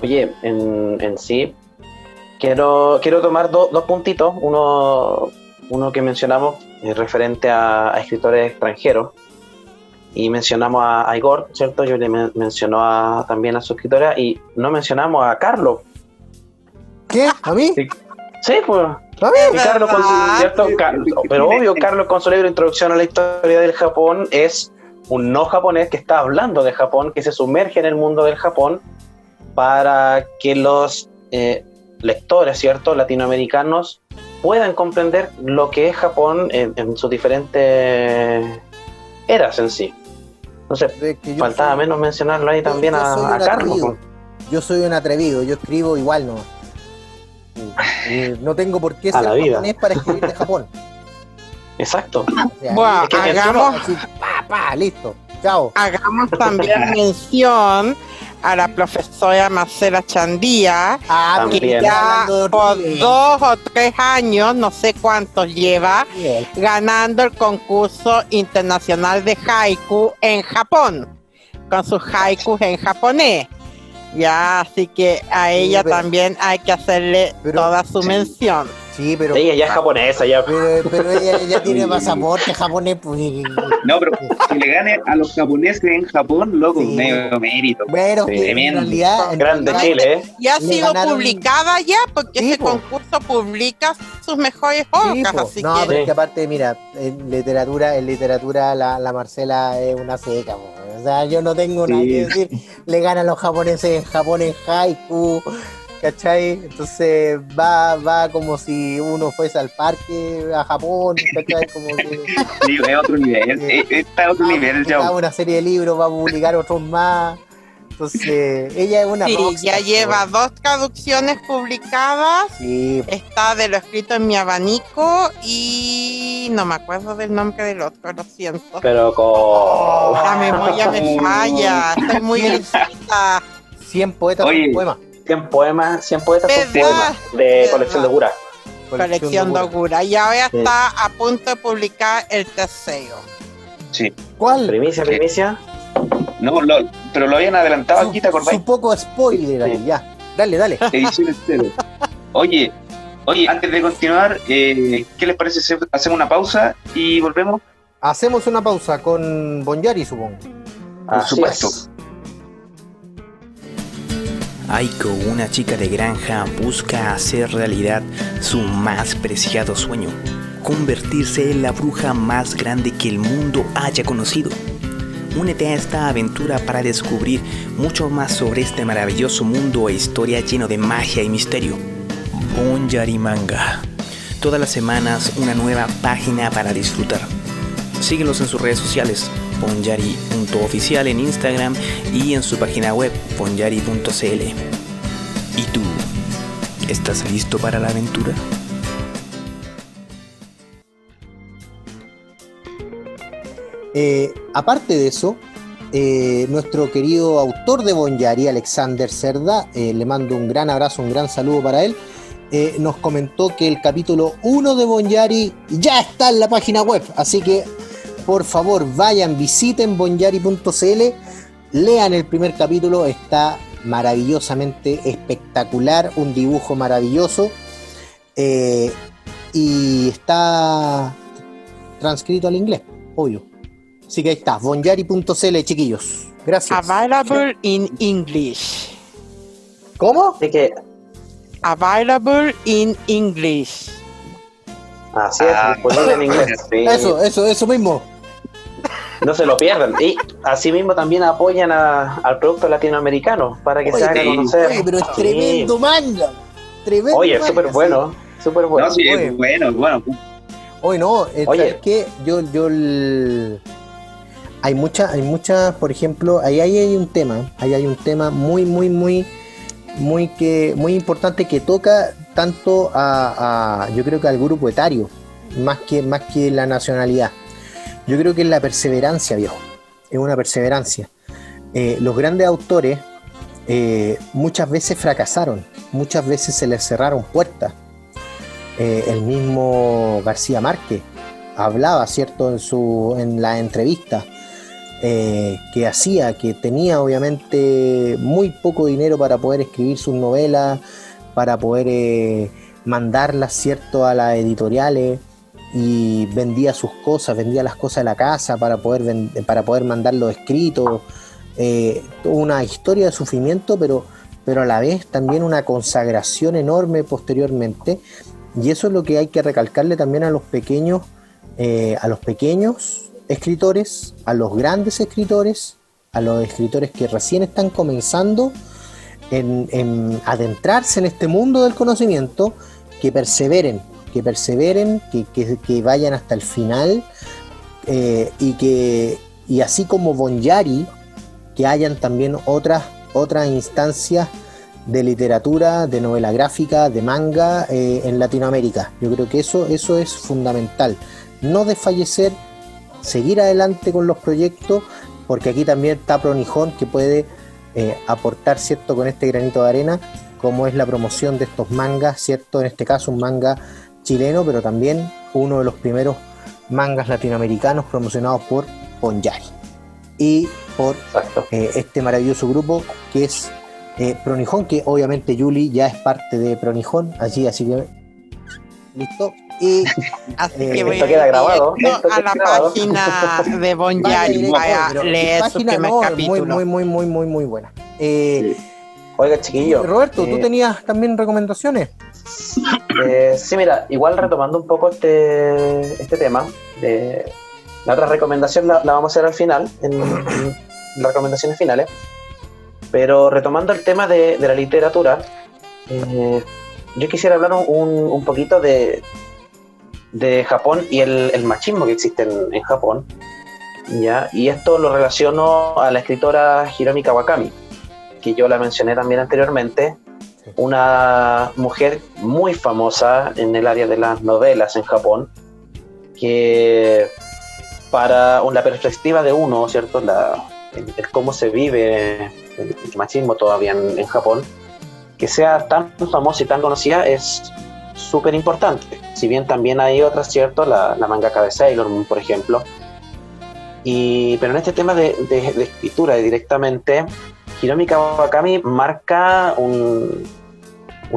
Oye, en sí, quiero tomar dos puntitos. Uno que mencionamos referente a escritores extranjeros, y mencionamos a Igor, ¿cierto? Yo le mencionó también a su escritora, y no mencionamos a Carlos. ¿Qué? ¿A mí? Sí, pues. ¿A mí? Y Carlos, ¿cierto? Pero obvio, Carlos con su libro Introducción a la Historia del Japón es un no japonés que está hablando de Japón, que se sumerge en el mundo del Japón para que los lectores, ¿cierto?, latinoamericanos puedan comprender lo que es Japón en sus diferentes eras en sí. Entonces, Es que yo faltaba soy- menos mencionarlo ahí también yo soy a un Carlos. atrevido. Pues. Yo soy un atrevido, yo escribo igual nomás. No tengo por qué A ser la vida. japonés para escribir de Japón. Exacto. O sea, Bueno, es que hagamos, así, listo, chao. hagamos también mención a la profesora Marcela Chandía, También. que ya por 2 o 3 años, no sé cuántos lleva, ganando el concurso internacional de haiku en Japón, con sus haikus en japonés. Ya, así que a ella pero- también hay que hacerle pero- toda su mención. Sí, pero, Ella ya es japonesa, ya. pero ella tiene pasaporte japonés. Pues, No, pero que le gane a los japoneses en Japón, loco, Sí. medio mérito. bueno, Sí, que en tremendo. realidad. Grande Chile, ¿eh? Y ha Le sido ganaron- publicada ya, porque Sí, ese po. concurso publica sus mejores Sí, obras, po. así No, que... pero es que aparte, mira, en literatura la Marcela es una seca, po. O sea, yo no tengo nada Sí. que decir. Le ganan los japoneses en Japón en haiku, ¿cachai? Entonces va como si uno fuese al parque a Japón, ¿cachai? Como que Sí, es otro nivel, está a otro nivel publicaba ya. una serie de libros, va a publicar otros más. Entonces, ella es una Sí, rockstar, ya lleva po. 2 traducciones publicadas. Sí, Está de lo escrito en mi abanico y no me acuerdo del nombre del otro, lo siento. Pero con. La memoria me falla, estoy muy lenta. 100 poetas, Oye. 100 poemas. 100 poemas, 100 poetas son ¿Verdad? poemas de ¿Verdad? colección de Gura. Colección de Ogura. Y ahora Sí. está a punto de publicar el tercero. Sí. ¿Cuál? Primicia. No, pero lo habían adelantado aquí, ¿te acordáis? Su poco spoiler ahí, Sí. ya. Dale. Edición entero. Oye, antes de continuar, ¿qué les parece si hacemos una pausa y volvemos? Hacemos una pausa con Bonyari, supongo. Así supuesto. es. Aiko, una chica de granja, busca hacer realidad su más preciado sueño, convertirse en la bruja más grande que el mundo haya conocido. Únete a esta aventura para descubrir mucho más sobre este maravilloso mundo e historia lleno de magia y misterio. Bonyari Manga. Todas las semanas una nueva página para disfrutar. Síguelos en sus redes sociales, bonyari.oficial en Instagram y en su página web, bonyari.cl. ¿Y tú? ¿Estás listo para la aventura? Aparte de eso, nuestro querido autor de Bonyari, Alexander Cerda, le mando un gran abrazo, un gran saludo para él, nos comentó que el capítulo 1 de Bonyari ya está en la página web, así que por favor vayan, visiten bonyari.cl, lean el primer capítulo, está maravillosamente espectacular, un dibujo maravilloso, y está transcrito al inglés, obvio. Así que ahí está, bonyari.cl, chiquillos. Gracias. Available in English. ¿Cómo? Así que, Available in English. así es, disponible en inglés. Sí. Eso mismo. No se lo pierdan. Y asimismo también apoyan al producto latinoamericano para que Oye, se haga sí. conocer. Oye, pero es Sí. tremendo manga. Tremendo Oye, manga, súper sí. bueno. Súper bueno. No, sí, Oye. es bueno. Hoy no, Oye. ¿sabes qué? Hay muchas, por ejemplo, ahí hay un tema muy importante que toca tanto yo creo que al grupo etario, más que la nacionalidad. Yo creo que es la perseverancia, viejo. Es una perseverancia. Los grandes autores muchas veces fracasaron, muchas veces se les cerraron puertas. El mismo García Márquez hablaba, ¿cierto?, en la entrevista que tenía obviamente muy poco dinero para poder escribir sus novelas, para poder mandarlas, ¿cierto?, a las editoriales, y vendía sus cosas, vendía las cosas de la casa para poder mandarlo escrito. Una historia de sufrimiento, pero a la vez también una consagración enorme posteriormente. Y eso es lo que hay que recalcarle también a los pequeños escritores, a los grandes escritores, a los escritores que recién están comenzando en adentrarse en este mundo del conocimiento, que perseveren, que vayan hasta el final, y así como Bonyari, que hayan también otras instancias de literatura, de novela gráfica, de manga en Latinoamérica. Yo creo que eso es fundamental. No desfallecer, seguir adelante con los proyectos, porque aquí también está Pronijón, que puede aportar, ¿cierto?, con este granito de arena, como es la promoción de estos mangas, ¿cierto? En este caso un manga chileno, pero también uno de los primeros mangas latinoamericanos promocionados por Bonyari y por este maravilloso grupo que es Pronijón, que obviamente Yuli ya es parte de Pronijón, así que listo. Y Así que voy esto queda grabado. Esto a la grabado. página de Bonyari para leer su primer capítulo. Muy buena. Oiga, chiquillo. Roberto, ¿tú tenías también recomendaciones? Sí, mira, igual retomando un poco este tema, la otra recomendación la vamos a hacer al final, en las recomendaciones finales, pero retomando el tema de la literatura, yo quisiera hablar un poquito de Japón y el machismo que existe en Japón, ¿ya? Y esto lo relaciono a la escritora Hiromi Kawakami, que yo la mencioné también anteriormente, una mujer muy famosa en el área de las novelas en Japón, que para la perspectiva de uno, ¿cierto?, el cómo se vive el machismo todavía en Japón, que sea tan famosa y tan conocida es súper importante. Si bien también hay otras, ¿cierto?, la mangaka de Sailor Moon, por ejemplo, pero en este tema de escritura directamente, Hiromi Kawakami marca un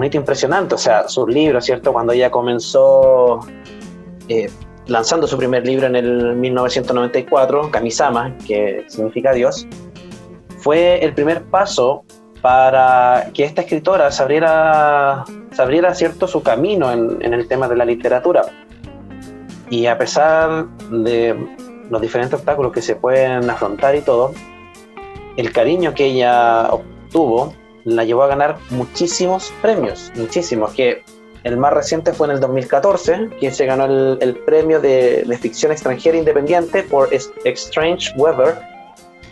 hito impresionante. O sea, sus libros, ¿cierto?, cuando ella comenzó lanzando su primer libro en el 1994, Kamisama, que significa Dios, fue el primer paso para que esta escritora se abriera, ¿cierto?, su camino en el tema de la literatura. Y a pesar de los diferentes obstáculos que se pueden afrontar y todo, el cariño que ella obtuvo la llevó a ganar muchísimos premios, muchísimos, que el más reciente fue en el 2014, que se ganó el premio de ficción extranjera independiente por Strange Weather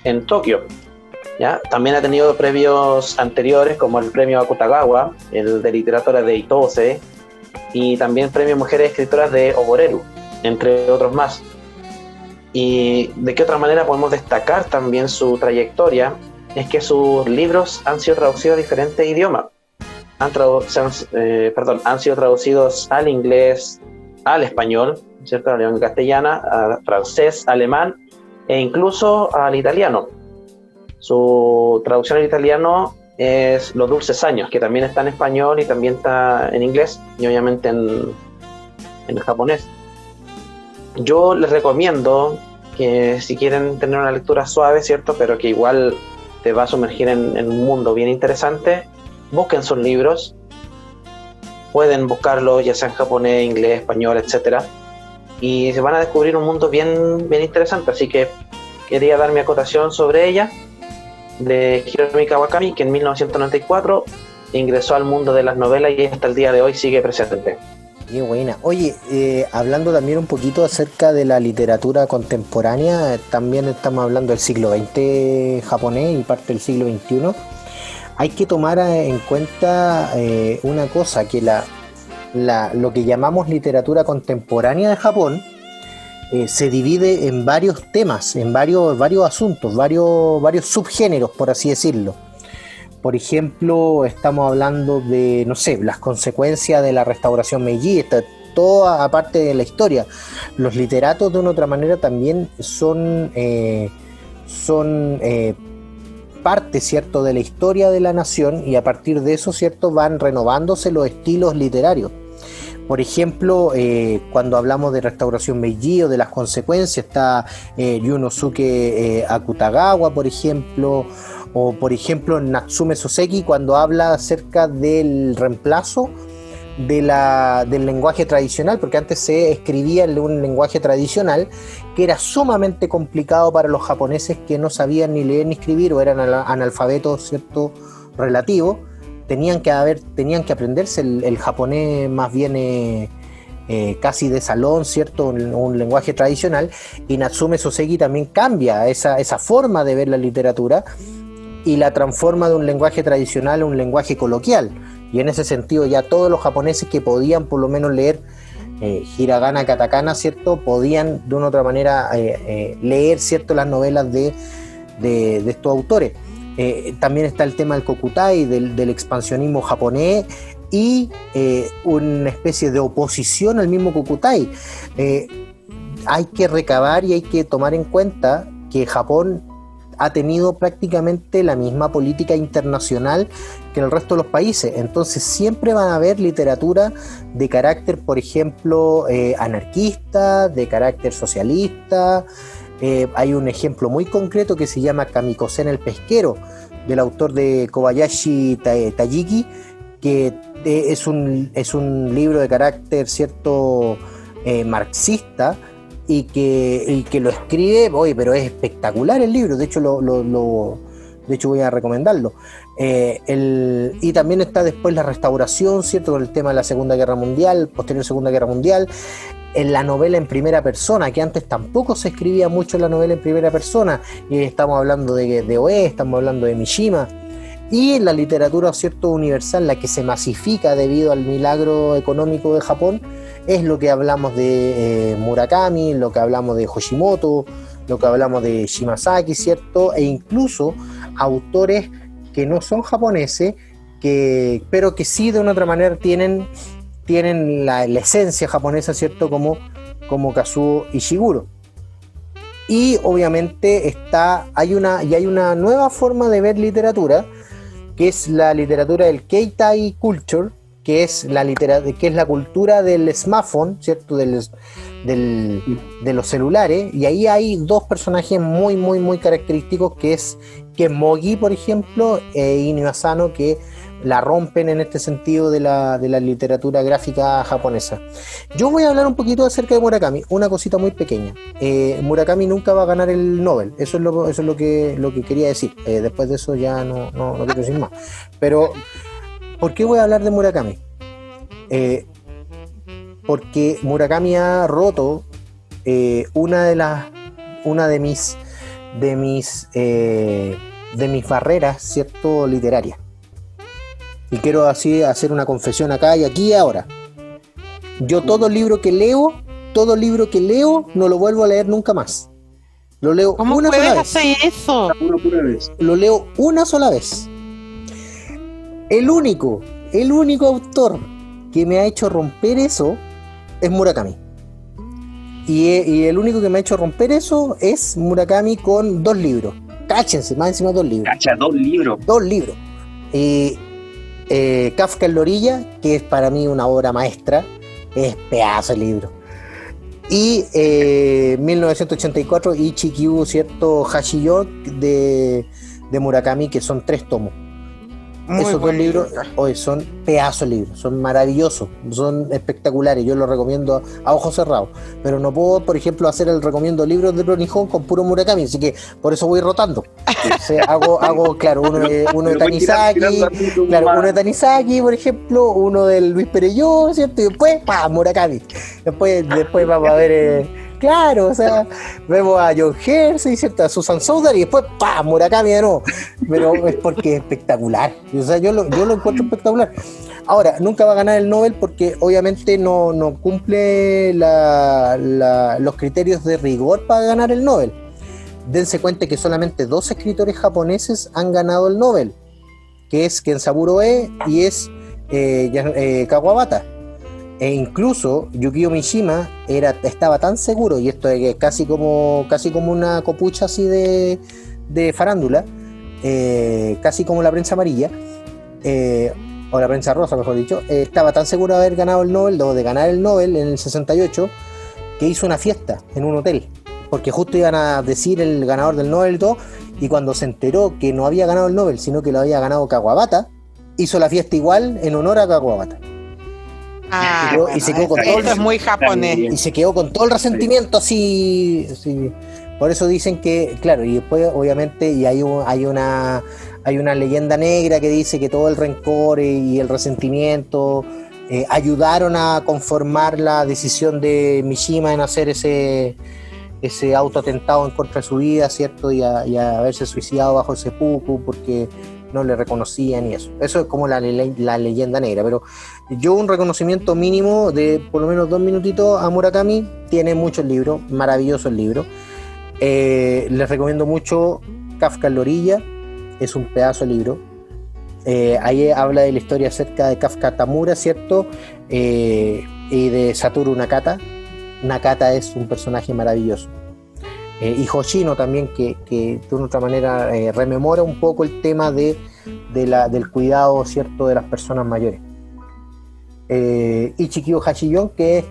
en Tokio, ¿ya? También ha tenido premios anteriores como el premio Akutagawa, el de literatura de Itose, y también premio Mujeres Escritoras de Oboreru, entre otros más. Y de qué otra manera podemos destacar también su trayectoria, es que sus libros han sido traducidos a diferentes idiomas. Han sido traducidos al inglés, al español, ¿cierto?, a la lengua castellana, al francés, alemán e incluso al italiano. Su traducción al italiano es Los Dulces Años, que también está en español y también está en inglés y obviamente en japonés. Yo les recomiendo que si quieren tener una lectura suave, ¿cierto?, pero que igual te va a sumergir en un mundo bien interesante, busquen sus libros. Pueden buscarlos ya sea en japonés, inglés, español, etcétera, y se van a descubrir un mundo bien interesante. Así que quería dar mi acotación sobre ella, de Hiromi Kawakami, que en 1994 ingresó al mundo de las novelas y hasta el día de hoy sigue presente. Qué buena. Oye, hablando también un poquito acerca de la literatura contemporánea, también estamos hablando del siglo XX japonés y parte del siglo XXI. Hay que tomar en cuenta una cosa, que lo que llamamos literatura contemporánea de Japón se divide en varios temas, en varios asuntos, varios subgéneros, por así decirlo. Por ejemplo, estamos hablando de, no sé, las consecuencias de la restauración Meiji, toda aparte de la historia. Los literatos, de una u otra manera, también son parte, ¿cierto?, de la historia de la nación, y a partir de eso, ¿cierto?, van renovándose los estilos literarios. Por ejemplo, cuando hablamos de restauración Meiji o de las consecuencias, está Yunosuke Akutagawa, por ejemplo, o por ejemplo Natsume Soseki, cuando habla acerca del reemplazo del lenguaje tradicional, porque antes se escribía en un lenguaje tradicional que era sumamente complicado para los japoneses que no sabían ni leer ni escribir o eran analfabetos, ¿cierto?, relativos. Tenían que aprenderse el japonés más bien casi de salón, ¿cierto? Un lenguaje tradicional, y Natsume Soseki también cambia esa forma de ver la literatura y la transforma de un lenguaje tradicional a un lenguaje coloquial, y en ese sentido ya todos los japoneses que podían por lo menos leer hiragana, katakana, ¿cierto? Podían de una u otra manera leer, ¿cierto?, las novelas de estos autores. También está el tema del kokutai, del expansionismo japonés, y una especie de oposición al mismo kokutai. Hay que recabar y hay que tomar en cuenta que Japón ha tenido prácticamente la misma política internacional que en el resto de los países, entonces siempre van a haber literatura de carácter, por ejemplo, anarquista, de carácter socialista. Hay un ejemplo muy concreto que se llama Kamikosen el pesquero, del autor de Kobayashi Tajiki, que es un libro de carácter, ¿cierto?, marxista, y que lo escribe, oye, pero es espectacular el libro, de hecho de hecho voy a recomendarlo. Y también está después la restauración, ¿cierto?, con el tema de la Segunda Guerra Mundial, posterior Segunda Guerra Mundial, en la novela en primera persona, que antes tampoco se escribía mucho la novela en primera persona, y estamos hablando de Oe, estamos hablando de Mishima, y en la literatura, ¿cierto?, universal, la que se masifica debido al milagro económico de Japón, es lo que hablamos de Murakami, lo que hablamos de Hoshimoto, lo que hablamos de Shimazaki, ¿cierto?, e incluso autores que no son japoneses, pero que sí de una otra manera tienen la esencia japonesa, ¿cierto?, como Kazuo Ishiguro. Y obviamente hay una nueva forma de ver literatura, que es la literatura del Keitai Culture, que es la cultura del smartphone, ¿cierto?, de los celulares, y ahí hay dos personajes muy, muy, muy característicos, que es Mogi, por ejemplo, e Inio Asano, que la rompen en este sentido de la literatura gráfica japonesa. Yo voy a hablar un poquito acerca de Murakami, una cosita muy pequeña. Murakami nunca va a ganar el Nobel, eso es lo que quería decir. Después de eso ya no quiero decir más. Pero, ¿por qué voy a hablar de Murakami? Porque Murakami ha roto una de mis barreras, ¿cierto?, literarias. Y quiero así hacer una confesión acá y aquí y ahora. Yo todo libro que leo, no lo vuelvo a leer nunca más. Lo leo ¿Cómo una sola puedes vez. hacer eso? Lo leo una sola vez. El único autor que me ha hecho romper eso es Murakami. Y el único que me ha hecho romper eso es Murakami con 2 libros. Cáchense, más encima 2 libros. Cacha, 2 libros. 2 libros. Kafka en la orilla, que es para mí una obra maestra, es pedazo de libro. Y 1984, Ichikyu, ¿cierto?, Hashiyo de Murakami, que son 3 tomos. Esos 2 libros hoy son pedazos de libros, son maravillosos, son espectaculares, yo los recomiendo a ojos cerrados, pero no puedo, por ejemplo, recomiendo libros de Nihon con puro Murakami, así que por eso voy rotando. Entonces, hago claro, uno de Tanizaki, uno de Tanizaki, por ejemplo, uno del Luis Perelló, ¿cierto? Y después, Murakami. Después vamos a ver... Claro, o sea, vemos a John Hersey, ¿cierto?, a Susan Souther, y después Murakami de nuevo, pero es porque es espectacular, o sea, yo lo encuentro espectacular. Ahora, nunca va a ganar el Nobel porque obviamente no cumple los criterios de rigor para ganar el Nobel. Dense cuenta que solamente 2 escritores japoneses han ganado el Nobel, que es Kensaburo E y es Kawabata. E incluso Yukio Mishima estaba tan seguro, y esto es casi como una copucha así de farándula, casi como la prensa amarilla, o la prensa rosa, mejor dicho, estaba tan seguro de haber ganado el Nobel, o de ganar el Nobel en el 68, que hizo una fiesta en un hotel, porque justo iban a decir el ganador del Nobel y todo, y cuando se enteró que no había ganado el Nobel, sino que lo había ganado Kawabata, hizo la fiesta igual en honor a Kawabata. Y se quedó con todo es muy japonés. Y se quedó con todo el resentimiento así. Por eso dicen que, claro, y después obviamente y hay una leyenda negra que dice que todo el rencor y el resentimiento ayudaron a conformar la decisión de Mishima en hacer ese autoatentado en contra de su vida, ¿cierto? Y a haberse suicidado bajo el seppuku porque no le reconocían y eso. Eso es como la leyenda negra, pero yo un reconocimiento mínimo de por lo menos 2 minutitos a Murakami. Tiene muchos libros, maravillosos libros. Les recomiendo mucho Kafka en la orilla, es un pedazo de libro. Ahí habla de la historia acerca de Kafka Tamura, ¿cierto? Y de Satoru Nakata. Nakata es un personaje maravilloso. Y Hoshino también, que de una otra manera rememora un poco el tema del cuidado, ¿cierto?, de las personas mayores. Y Chikio Hachillon, que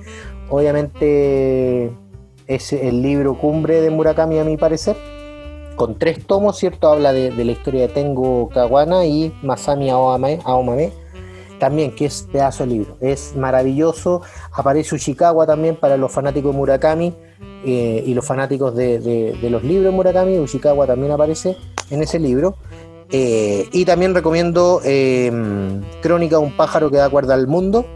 obviamente es el libro cumbre de Murakami a mi parecer, con 3 tomos, ¿cierto? Habla de la historia de Tengo Kawana y Masami Aomame, también, que es pedazo de libro, es maravilloso. Aparece Ushikawa también para los fanáticos de Murakami y los fanáticos de los libros de Murakami. Ushikawa también aparece en ese libro. Y también recomiendo Crónica de un pájaro que da cuerda al mundo,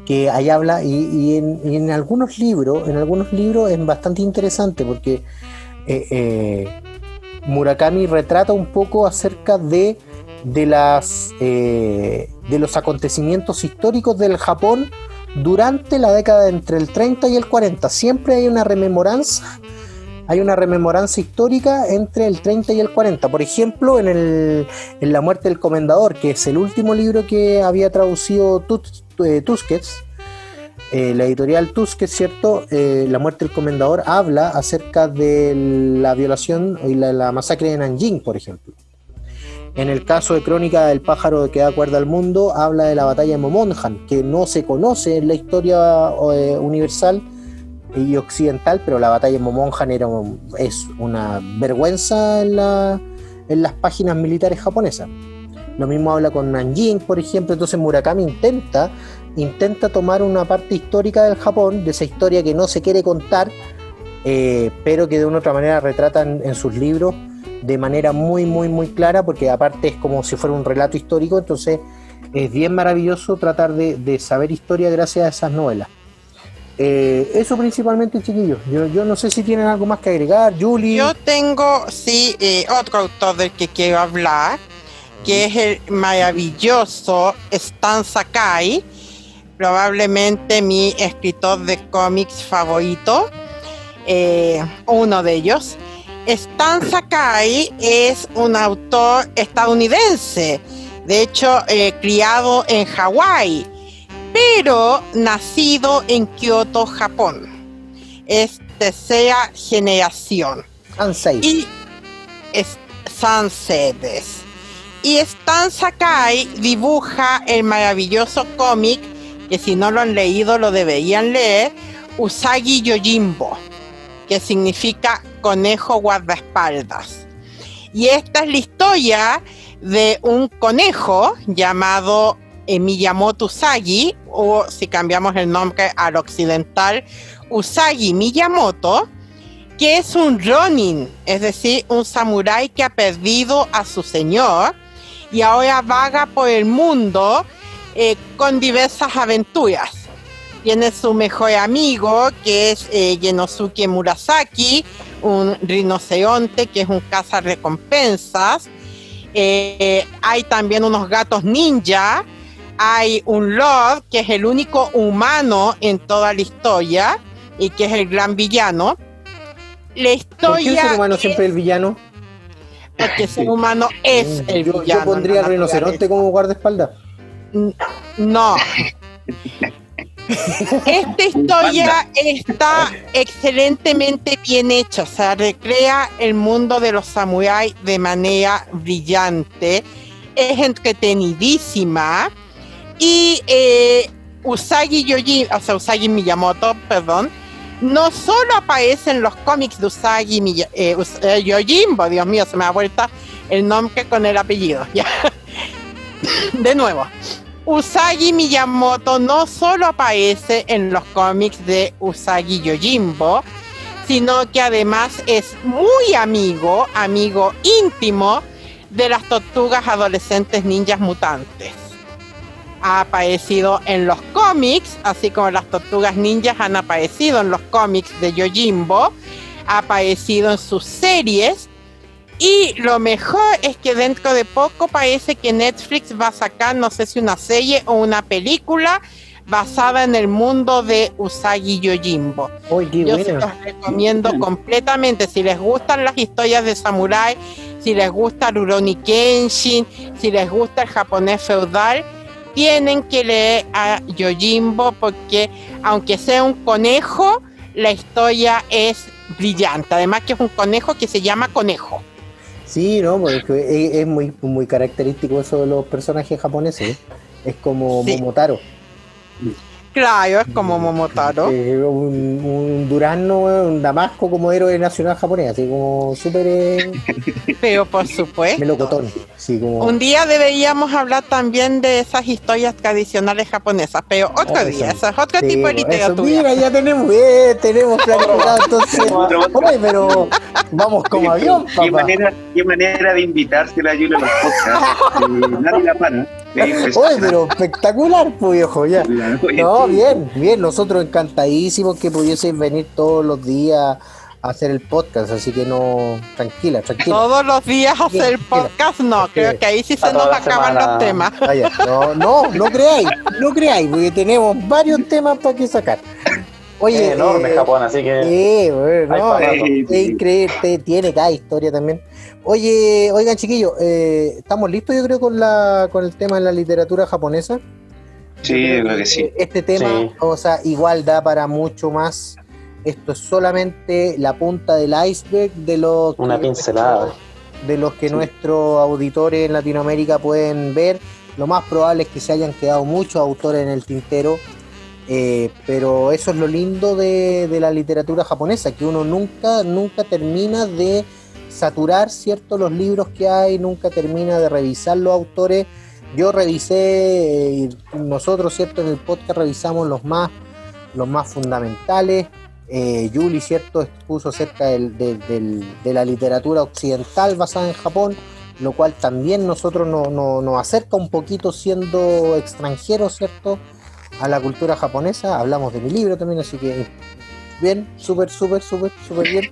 que ahí habla, y en algunos libros es bastante interesante porque Murakami retrata un poco acerca de los acontecimientos históricos del Japón durante la década entre el 30 y el 40. Siempre hay una rememoranza histórica entre el 30 y el 40. Por ejemplo, en La muerte del comendador, que es el último libro que había traducido Tusquets, la editorial Tusquets, ¿cierto? La muerte del comendador habla acerca de la violación y la masacre de Nanjing, por ejemplo. En el caso de Crónica del pájaro que da cuerda al mundo, habla de la batalla de Momonjan, que no se conoce en la historia universal y occidental, pero la batalla de Momonjan es una vergüenza en las páginas militares japonesas. Lo mismo habla con Nanjing, por ejemplo. Entonces Murakami intenta tomar una parte histórica del Japón, de esa historia que no se quiere contar, pero que de una u otra manera retratan en sus libros de manera muy, muy, muy clara, porque aparte es como si fuera un relato histórico. Entonces es bien maravilloso tratar de saber historia gracias a esas novelas. Eso principalmente, chiquillos. Yo no sé si tienen algo más que agregar, Julie. Yo tengo, otro autor del que quiero hablar, que es el maravilloso Stan Sakai, probablemente mi escritor de cómics favorito, uno de ellos. Stan Sakai es un autor estadounidense, de hecho criado en Hawái, pero nacido en Kioto, Japón. Es tercera generación. Sansei. Sansedes. Y Stan Sakai dibuja el maravilloso cómic, que si no lo han leído lo deberían leer, Usagi Yojimbo, que significa conejo guardaespaldas. Y esta es la historia de un conejo llamado Miyamoto Usagi, o si cambiamos el nombre al occidental, Usagi Miyamoto, que es un ronin, es decir, un samurái que ha perdido a su señor y ahora vaga por el mundo con diversas aventuras. Tiene su mejor amigo, que es Genosuke Murasaki, un rinoceronte que es un cazarrecompensas. Hay también unos gatos ninja. Hay un Lord, que es el único humano en toda la historia y que es el gran villano. La historia. ¿Por qué el ser humano siempre es el villano? Porque el ser humano es el villano. Yo pondría al rinoceronte como guardaespaldas. No. Esta historia está excelentemente bien hecha, o sea, recrea el mundo de los samuráis de manera brillante, es entretenidísima. Y Usagi Miyamoto, no solo aparece en los cómics de Usagi Yojimbo, Dios mío, se me ha vuelto el nombre con el apellido. Ya. De nuevo, Usagi Miyamoto no solo aparece en los cómics de Usagi Yojimbo, sino que además es muy amigo íntimo de las tortugas adolescentes ninjas mutantes. ha aparecido en los cómics, así como las tortugas ninjas han aparecido en los cómics de Yojimbo, ha aparecido en sus series, y lo mejor es que dentro de poco parece que Netflix va a sacar, no sé si una serie o una película basada en el mundo de Usagi Yojimbo. Yo se los recomiendo completamente. Si les gustan las historias de samurái, si les gusta Rurouni Kenshin, si les gusta el japonés feudal, tienen que leer a Yojimbo, porque aunque sea un conejo, la historia es brillante. Además que es un conejo que se llama Conejo. Sí, no, porque es muy característico eso de los personajes japoneses, ¿eh? Es como Sí. Momotaro. Claro, es como Momotaro. Un durazno, un damasco como héroe nacional japonés, así como súper Pero por supuesto. melocotón. Así como... Un día deberíamos hablar también de esas historias tradicionales japonesas, pero otro día, eso es otro Sí, tipo de eso, literatura. mira, ya tenemos planificado, entonces, oye, pero vamos como avión, ¿Qué papá. manera de invitarse la Yula a los podcasts? Nadie la para. Oye, pero espectacular, pues viejo, ya. No, bien, nosotros encantadísimos que pudieseis venir todos los días a hacer el podcast, así que no, tranquila. Todos los días hacer el podcast, no, creo que ahí sí se nos acaban los temas. Vaya, no creáis, porque tenemos varios temas para que sacar. Oye, es enorme Japón, así que bueno, hay para es increíble, tiene cada historia también. Oye, oigan chiquillos, ¿estamos listos yo creo con el tema de la literatura japonesa? Sí, yo creo que sí. Este tema, Sí. o sea, igual da para mucho más. Esto es solamente la punta del iceberg de lo que una pincelada. de los que nuestros auditores en Latinoamérica pueden ver. Lo más probable es que se hayan quedado muchos autores en el tintero, pero eso es lo lindo de la literatura japonesa, que uno nunca termina de saturar, ¿cierto?, los libros que hay, nunca termina de revisar los autores. Yo revisé, nosotros, ¿cierto?, en el podcast revisamos los más fundamentales. Yuli, ¿cierto?, expuso acerca de la literatura occidental basada en Japón, lo cual también nosotros nos acerca un poquito siendo extranjeros, ¿cierto?, a la cultura japonesa. Hablamos de mi libro también, así que bien, súper bien.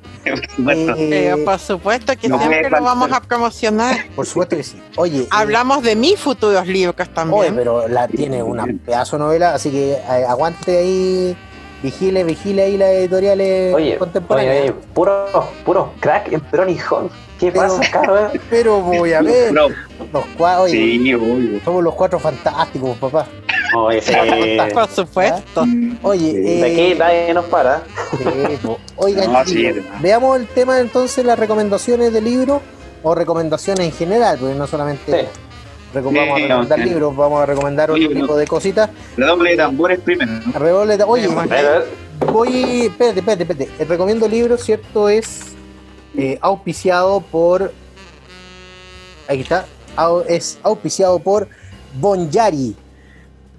Bueno, Pero por supuesto que No siempre me lo vamos falta. a promocionar. Por supuesto que sí. Oye, Hablamos de mis futuros libros oye, también. pero tiene una pedazo de novela, así que aguante ahí, vigile ahí las editoriales Oye, contemporáneas. puro crack en Pronijón. ¿Qué Pero- pasa, cabrón? Pero voy a ver, no, oye, sí, obvio. somos los cuatro fantásticos, papá. Oye, sí. Por supuesto. Oye, De aquí nadie nos para. oigan, No, chiquillos, sí. veamos el tema entonces, las recomendaciones de libros o recomendaciones en general, porque no solamente Sí. vamos a Sí, recomendar sí. libros, vamos a recomendar otro Oye, tipo de cositas. Redoble de tambores primero, ¿no? Oye, A ver, voy, espérate. El recomiendo libro, ¿cierto? Es auspiciado por. Ahí está. Es auspiciado por Bonyari.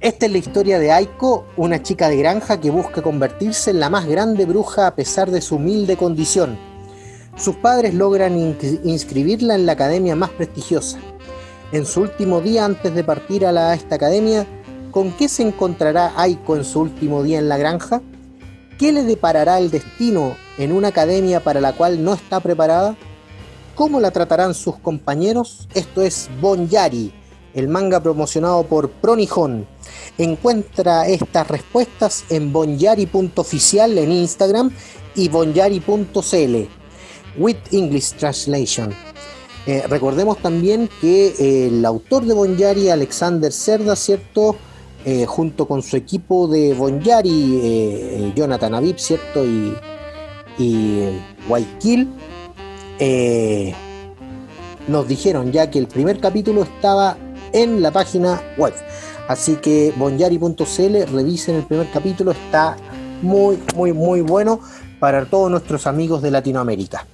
Esta es la historia de Aiko, una chica de granja que busca convertirse en la más grande bruja a pesar de su humilde condición. Sus padres logran inscribirla en la academia más prestigiosa. En su último día antes de partir a esta academia, ¿con qué se encontrará Aiko en su último día en la granja? ¿Qué le deparará el destino en una academia para la cual no está preparada? ¿Cómo la tratarán sus compañeros? Esto es Bonyari, el manga promocionado por Pronijón. Encuentra estas respuestas en bonyari.oficial en Instagram y bonyari.cl with English Translation. Recordemos también que el autor de Bonyari, Alexander Cerda, ¿cierto?, junto con su equipo de Bonyari, Jonathan Aviv, ¿cierto?, y Guayaquil, nos dijeron ya que el primer capítulo estaba en la página web. Así que bonyari.cl, revisen el primer capítulo, está muy bueno para todos nuestros amigos de Latinoamérica.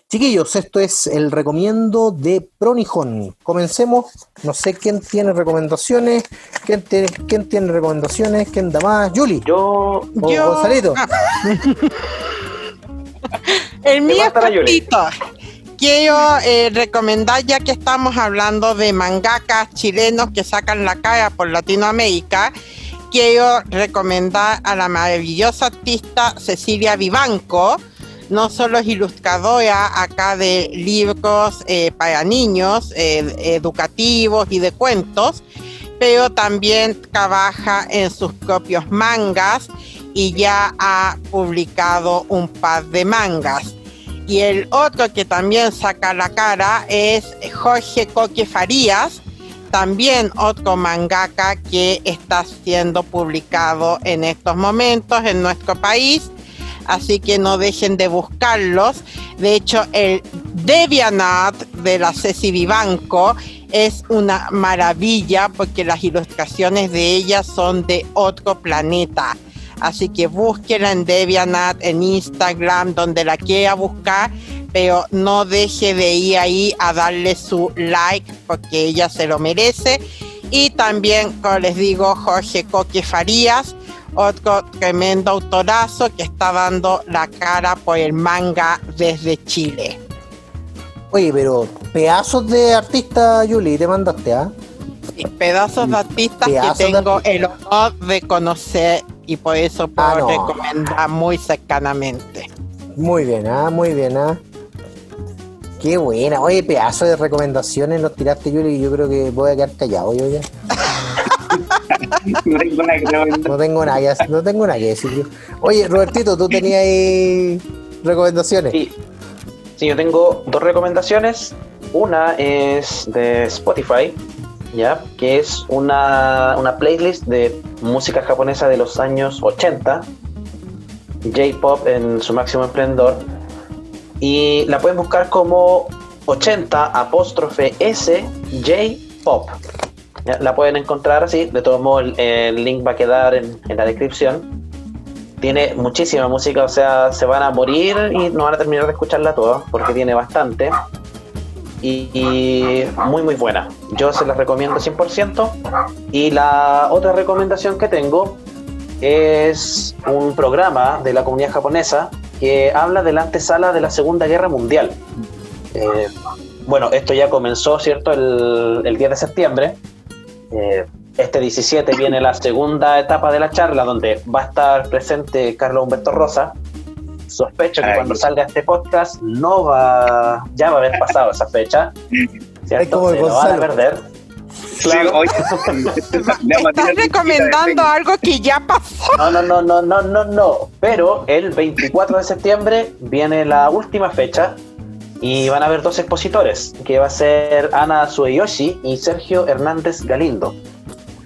Chiquillos, esto es el recomiendo de Pronijón. Comencemos. No sé quién tiene recomendaciones. ¿Quién tiene recomendaciones? ¿Quién da más? Yuli. yo. O Gonzalito. El mío es falta la Yuli. cortito. quiero recomendar, ya que estamos hablando de mangakas chilenos que sacan la cara por Latinoamérica, quiero recomendar a la maravillosa artista Cecilia Vivanco. No solo es ilustradora acá de libros para niños, educativos y de cuentos, pero también trabaja en sus propios mangas y ya ha publicado un par de mangas. Y el otro que también saca la cara es Jorge Coque Farías, también otro mangaka que está siendo publicado en estos momentos en nuestro país. Así que no dejen de buscarlos. De hecho, el DeviantArt de la Ceci Vivanco es una maravilla porque las ilustraciones de ella son de otro planeta. Así que búsquela en DeviantArt, en Instagram, donde la quiera buscar, pero no deje de ir ahí a darle su like porque ella se lo merece. Y también, como les digo, Jorge Coque Farías, otro tremendo autorazo que está dando la cara por el manga desde Chile. Oye, pero pedazos de artista, Yuli, te mandaste, ¿ah? Sí, pedazos de artistas que tengo el honor de conocer y por eso puedo recomendar muy cercanamente. Muy bien, muy bien, Qué buena. Oye, pedazo de recomendaciones nos tiraste, Yuli, y yo creo que voy a quedar callado yo ya. No tengo nada que decir. Oye, Robertito, ¿tú tenías ahí recomendaciones? Sí, yo tengo dos recomendaciones. Una es de Spotify, ¿ya? Que es una playlist de música japonesa de los años 80, J-pop en su máximo esplendor, y la pueden buscar como 80'S J-pop. ¿Ya? La pueden encontrar así. De todos modos, el link va a quedar en la descripción. Tiene muchísima música, o sea, se van a morir y no van a terminar de escucharla toda porque tiene bastante. Y muy muy buena. Yo se las recomiendo 100%. Y la otra recomendación que tengo es un programa de la comunidad japonesa que habla de la antesala de la Segunda Guerra Mundial. Bueno, esto ya comenzó, ¿cierto? El 10 de septiembre. Este 17 viene la segunda etapa de la charla, donde va a estar presente Carlos Humberto Rosa. Sospecho que cuando salga este podcast ya va a haber pasado esa fecha, ¿cierto? Se lo van a perder. Claro. ¿Estás recomendando algo que ya pasó? No. Pero el 24 de septiembre viene la última fecha y van a haber dos expositores, que va a ser Ana Sueyoshi y Sergio Hernández Galindo.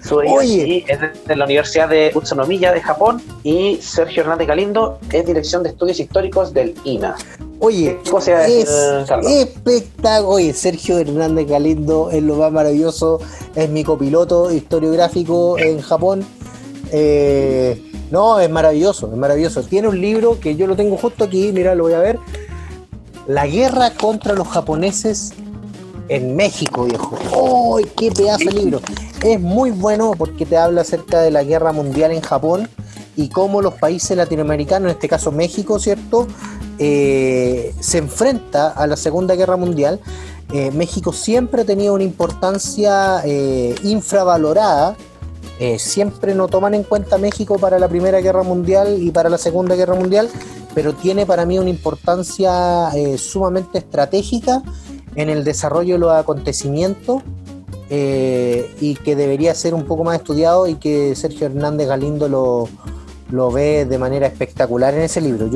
Sueyoshi es de la Universidad de Utsunomiya de Japón y Sergio Hernández Galindo es Dirección de Estudios Históricos del INA. Oye, es espectacular. Oye, Sergio Hernández Galindo es lo más maravilloso, es mi copiloto historiográfico en Japón. No, es maravilloso. Tiene un libro que yo lo tengo justo aquí, mira, lo voy a ver. La guerra contra los japoneses en México, viejo. ¡Oh, qué pedazo de libro! Es muy bueno porque te habla acerca de la guerra mundial en Japón y cómo los países latinoamericanos, en este caso México, ¿cierto?, se enfrenta a la Segunda Guerra Mundial. México siempre ha tenido una importancia infravalorada. Siempre no toman en cuenta México para la Primera Guerra Mundial y para la Segunda Guerra Mundial, pero tiene para mí una importancia sumamente estratégica en el desarrollo de los acontecimientos y que debería ser un poco más estudiado y que Sergio Hernández Galindo lo ve de manera espectacular en ese libro.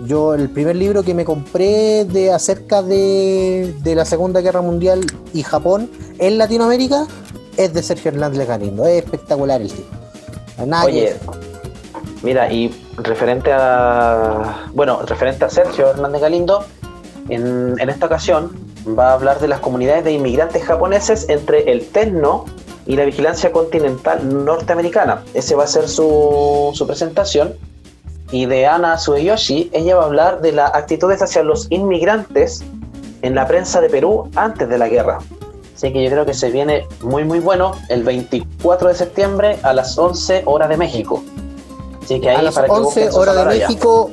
Yo el primer libro que me compré acerca de la Segunda Guerra Mundial y Japón en Latinoamérica es de Sergio Hernández Galindo. Es espectacular el libro. Oye, mira, y referente a Sergio Hernández Galindo, en esta ocasión va a hablar de las comunidades de inmigrantes japoneses entre el Tenno y la vigilancia continental norteamericana. Ese va a ser su presentación. Y de Ana Sueyoshi, ella va a hablar de las actitudes hacia los inmigrantes en la prensa de Perú antes de la guerra. Así que yo creo que se viene muy muy bueno el 24 de septiembre a las 11 horas de México. Así que ahí a las para 11 horas de México,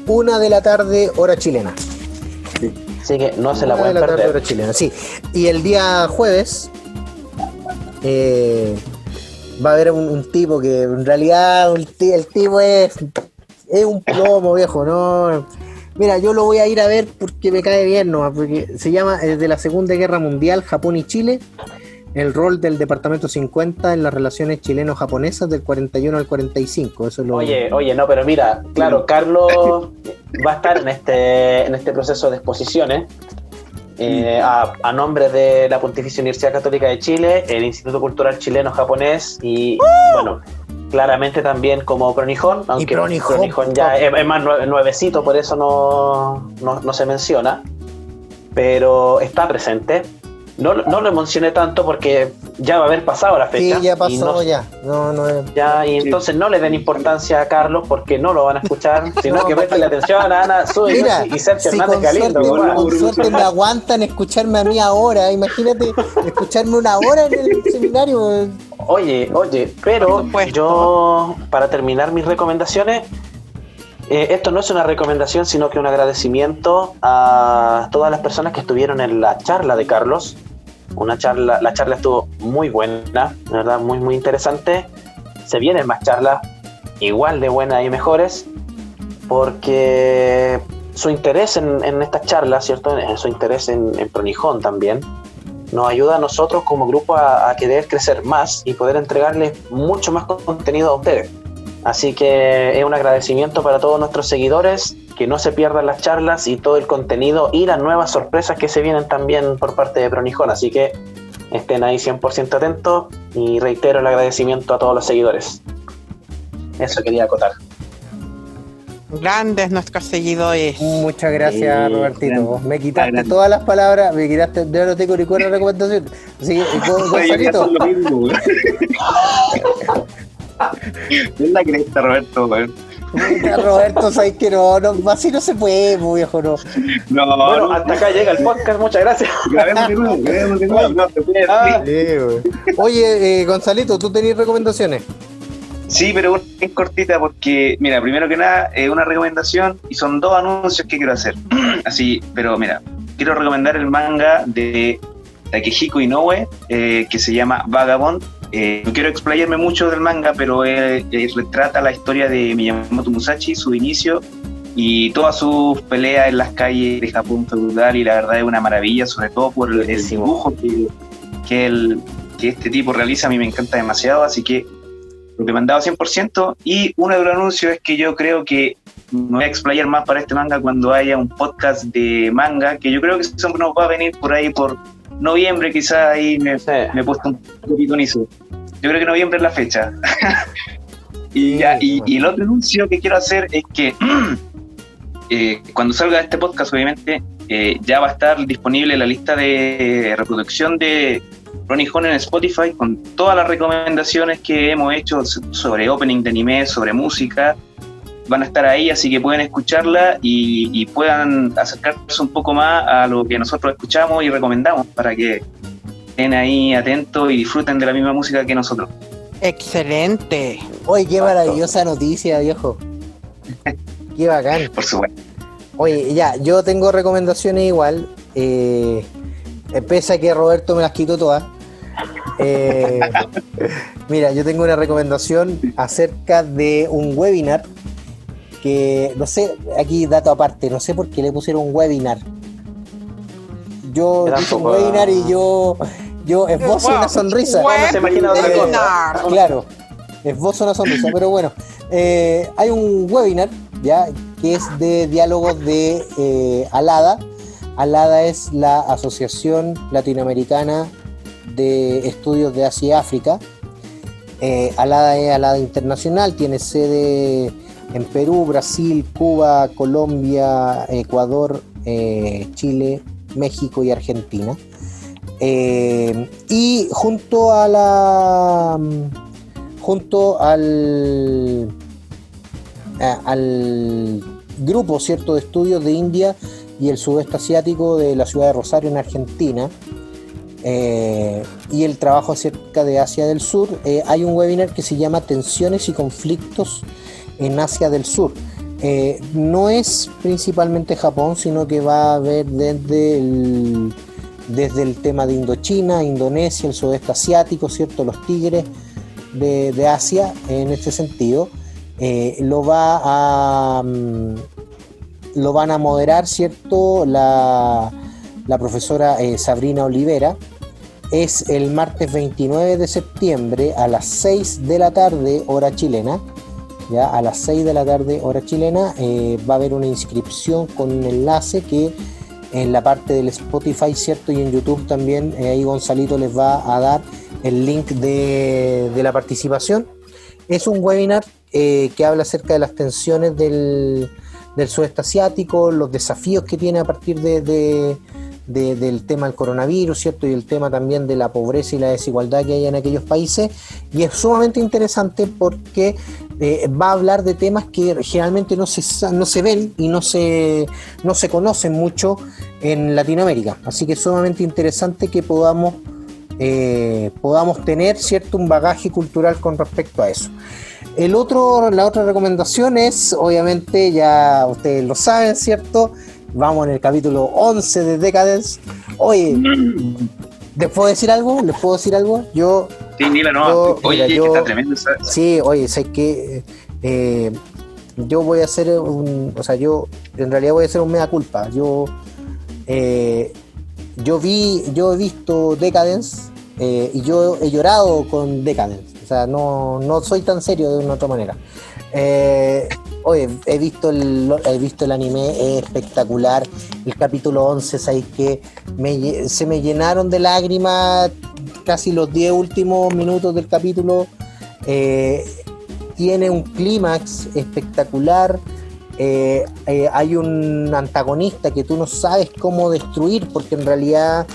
1 de la tarde, hora chilena. Así que no se la Una pueden de la tarde, perder. hora chilena, sí. Y el día jueves va a haber un tipo que en realidad el tipo es un plomo, viejo, ¿no? Mira, yo lo voy a ir a ver porque me cae bien nomás, porque se llama de la Segunda Guerra Mundial, Japón y Chile, el rol del Departamento 50 en las relaciones chileno-japonesas del 41 al 45. Eso es lo... Oye, no, pero mira, claro, Carlos va a estar en este proceso de exposiciones a nombre de la Pontificia Universidad Católica de Chile, el Instituto Cultural Chileno-Japonés y, bueno, claramente también como Pronijón, aunque Pronijón ya es más nuevecito, por eso no se menciona, pero está presente. No lo mencioné tanto porque ya va a haber pasado la fecha. Sí, ya pasó, y no, ya. ya, y entonces no le den importancia a Carlos porque no lo van a escuchar, sino que presten atención a Ana Sue Mira, y Sergio si Hernández Galindo. con suerte me aguantan escucharme a mí ahora. Imagínate escucharme una hora en el seminario. Oye, pero yo, para terminar mis recomendaciones, esto no es una recomendación, sino que un agradecimiento a todas las personas que estuvieron en la charla de Carlos. La charla estuvo muy buena, la verdad, muy, muy interesante. Se vienen más charlas igual de buenas y mejores, porque su interés en estas charlas, ¿cierto? Su interés en Pronijón también, nos ayuda a nosotros como grupo a querer crecer más y poder entregarles mucho más contenido a ustedes. Así que es un agradecimiento para todos nuestros seguidores, que no se pierdan las charlas y todo el contenido y las nuevas sorpresas que se vienen también por parte de Pronijón. Así que estén ahí 100% atentos y reitero el agradecimiento a todos los seguidores. Eso quería acotar. Grandes nuestros seguidores. Muchas gracias, Robertito. Vos me quitaste grande. todas las palabras, me quitaste, yo no tengo ni cuál recomendación. Así que, Gonzalito, Lo mismo, güey. Es la cresta, Roberto, güey. Roberto, sabes que no, así no se puede, viejo, no. No, Bueno, no, hasta acá llega el podcast, muchas gracias. grabemos de nuevo, no se puede decir. Oye, Gonzalito, ¿tú tenés recomendaciones? Sí, pero una bien cortita porque, mira, primero que nada, una recomendación y son 2 anuncios que quiero hacer. Así, pero mira, quiero recomendar el manga de Takehiko Inoue, que se llama Vagabond. No quiero explayarme mucho del manga, pero retrata la historia de Miyamoto Musashi, su inicio y todas sus peleas en las calles de Japón feudal, y la verdad es una maravilla, sobre todo por el dibujo que este tipo realiza. A mí me encanta demasiado, así que recomendado 100%. Y uno de los anuncios es que yo creo que me voy a explayar más para este manga cuando haya un podcast de manga, que yo creo que eso nos va a venir por ahí por noviembre, quizás ahí me he puesto un poquito en eso. Yo creo que noviembre es la fecha. y el otro anuncio que quiero hacer es que cuando salga este podcast, obviamente, ya va a estar disponible la lista de reproducción de Pronijón en Spotify con todas las recomendaciones que hemos hecho sobre opening de anime, sobre música. Van a estar ahí, así que pueden escucharla y puedan acercarse un poco más a lo que nosotros escuchamos y recomendamos, para que estén ahí atentos y disfruten de la misma música que nosotros. Excelente. Oye, qué maravillosa noticia, viejo. Qué bacán. Por supuesto. Oye, ya, yo tengo recomendaciones igual. Pese a que Roberto me las quitó todas. Mira, yo tengo una recomendación acerca de un webinar que, no sé, aquí dato aparte, no sé por qué le pusieron un webinar. Yo dije un webinar y yo esbozo una sonrisa. Se imagina otra cosa. Claro, esbozo una sonrisa, pero bueno, hay un webinar ya que es de diálogos de ALADA. ALADA es la Asociación Latinoamericana de Estudios de Asia y África. ALADA es ALADA Internacional, tiene sede en Perú, Brasil, Cuba, Colombia, Ecuador, Chile, México y Argentina. Y junto al grupo, ¿cierto?, de estudios de India y el sudeste asiático de la ciudad de Rosario en Argentina, y el trabajo acerca de Asia del Sur, hay un webinar que se llama Tensiones y conflictos en Asia del Sur. No es principalmente Japón, sino que va a ver desde el tema de Indochina, Indonesia, el sudeste asiático, ¿cierto? Los tigres de Asia, en este sentido. Lo van a moderar, ¿cierto? La profesora Sabrina Olivera. Es el martes 29 de septiembre a las 6 de la tarde, hora chilena. Ya a las 6 de la tarde, hora chilena, va a haber una inscripción con un enlace que en la parte del Spotify, ¿cierto? Y en YouTube también, ahí Gonzalito les va a dar el link de la participación. Es un webinar que habla acerca de las tensiones del sudeste asiático, los desafíos que tiene a partir del tema del coronavirus, ¿cierto? Y el tema también de la pobreza y la desigualdad que hay en aquellos países. Y es sumamente interesante porque va a hablar de temas que generalmente no se ven y no se conocen mucho en Latinoamérica. Así que es sumamente interesante que podamos tener, ¿cierto?, un bagaje cultural con respecto a eso. La otra recomendación es, obviamente, ya ustedes lo saben, ¿cierto? Vamos en el capítulo 11 de Decadence. Oye, ¿les puedo decir algo? Yo... Sí, Nila, no. Oye, que está tremendo. Sí, oye, sé que yo voy a hacer yo en realidad voy a hacer un mea culpa. Yo he visto Decadence y yo he llorado con Decadence. O sea, no soy tan serio de una otra manera. Oye, he visto el anime, es espectacular. El capítulo 11, ¿sabes qué? Se me llenaron de lágrimas casi los 10 últimos minutos del capítulo. Tiene un clímax espectacular. Hay un antagonista que tú no sabes cómo destruir, porque en realidad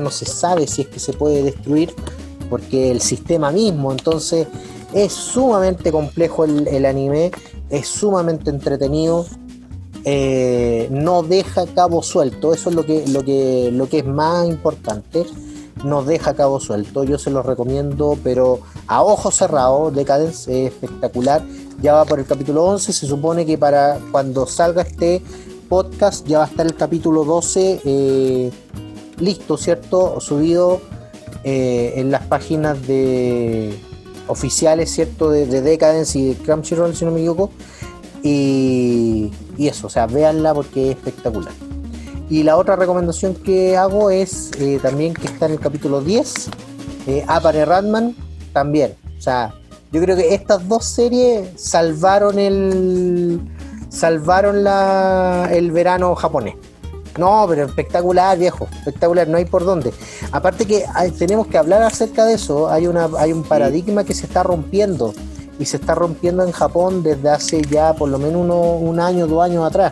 no se sabe si es que se puede destruir, porque el sistema mismo. Entonces es sumamente complejo el anime, es sumamente entretenido, no deja cabo suelto. Eso es lo que es más importante, no deja cabo suelto. Yo se los recomiendo, pero a ojos cerrados. Decadence es espectacular. Ya va por el capítulo 11, se supone que para cuando salga este podcast ya va a estar el capítulo 12 listo, ¿cierto? Subido en las páginas oficiales, ¿cierto? De Decadence y de Crunchyroll, si no me equivoco. Y eso, o sea, véanla porque es espectacular. Y la otra recomendación que hago es también que está en el capítulo 10, Apare Ratman, también. O sea, yo creo que estas dos series salvaron el verano japonés. No, pero espectacular, viejo, espectacular, no hay por dónde. Aparte que tenemos que hablar acerca de eso. Hay un paradigma que se está rompiendo, y se está rompiendo en Japón desde hace ya por lo menos un año, 2 años atrás,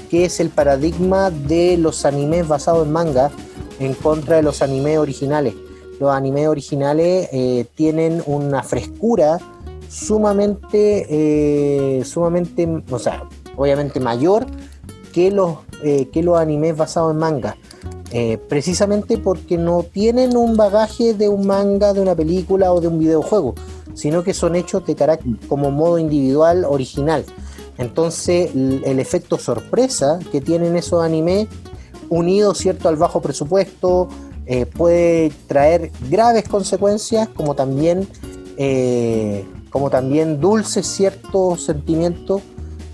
que es el paradigma de los animes basados en manga en contra de los animes originales. Los animes originales tienen una frescura sumamente, o sea, obviamente mayor que los animes basados en manga, precisamente porque no tienen un bagaje de un manga, de una película o de un videojuego, sino que son hechos de carácter como modo individual original. Entonces el efecto sorpresa que tienen esos animes, unido, ¿cierto?, al bajo presupuesto, puede traer graves consecuencias, como también dulces ciertos sentimientos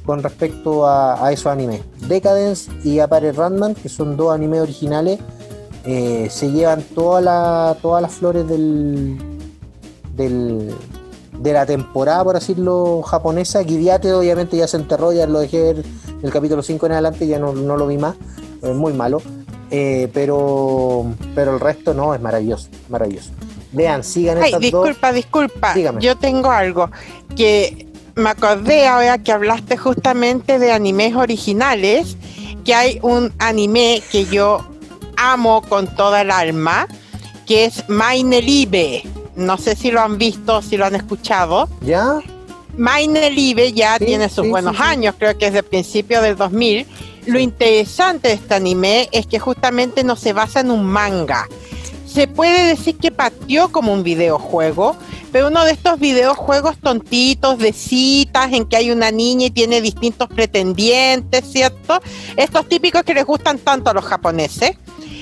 con respecto a esos animes. Decadence y Apare Ratman, que son 2 animes originales, se llevan todas las flores de la temporada, por decirlo, japonesa. Guidiate obviamente ya se enterró, ya lo dejé ver el capítulo 5 en adelante, ya no lo vi más, es muy malo, pero el resto no, es maravilloso. Vean, sigan estas dos. Disculpa, dígame. Yo tengo algo que me acordé ahora que hablaste justamente de animes originales, que hay un anime que yo amo con toda el alma, que es Meine Liebe. No sé si lo han visto, si lo han escuchado. ¿Ya? Meine Liebe ya tiene sus buenos años, creo que es de principios del 2000. Lo interesante de este anime es que justamente no se basa en un manga. Se puede decir que partió como un videojuego, pero uno de estos videojuegos tontitos de citas en que hay una niña y tiene distintos pretendientes, ¿cierto? Estos típicos que les gustan tanto a los japoneses.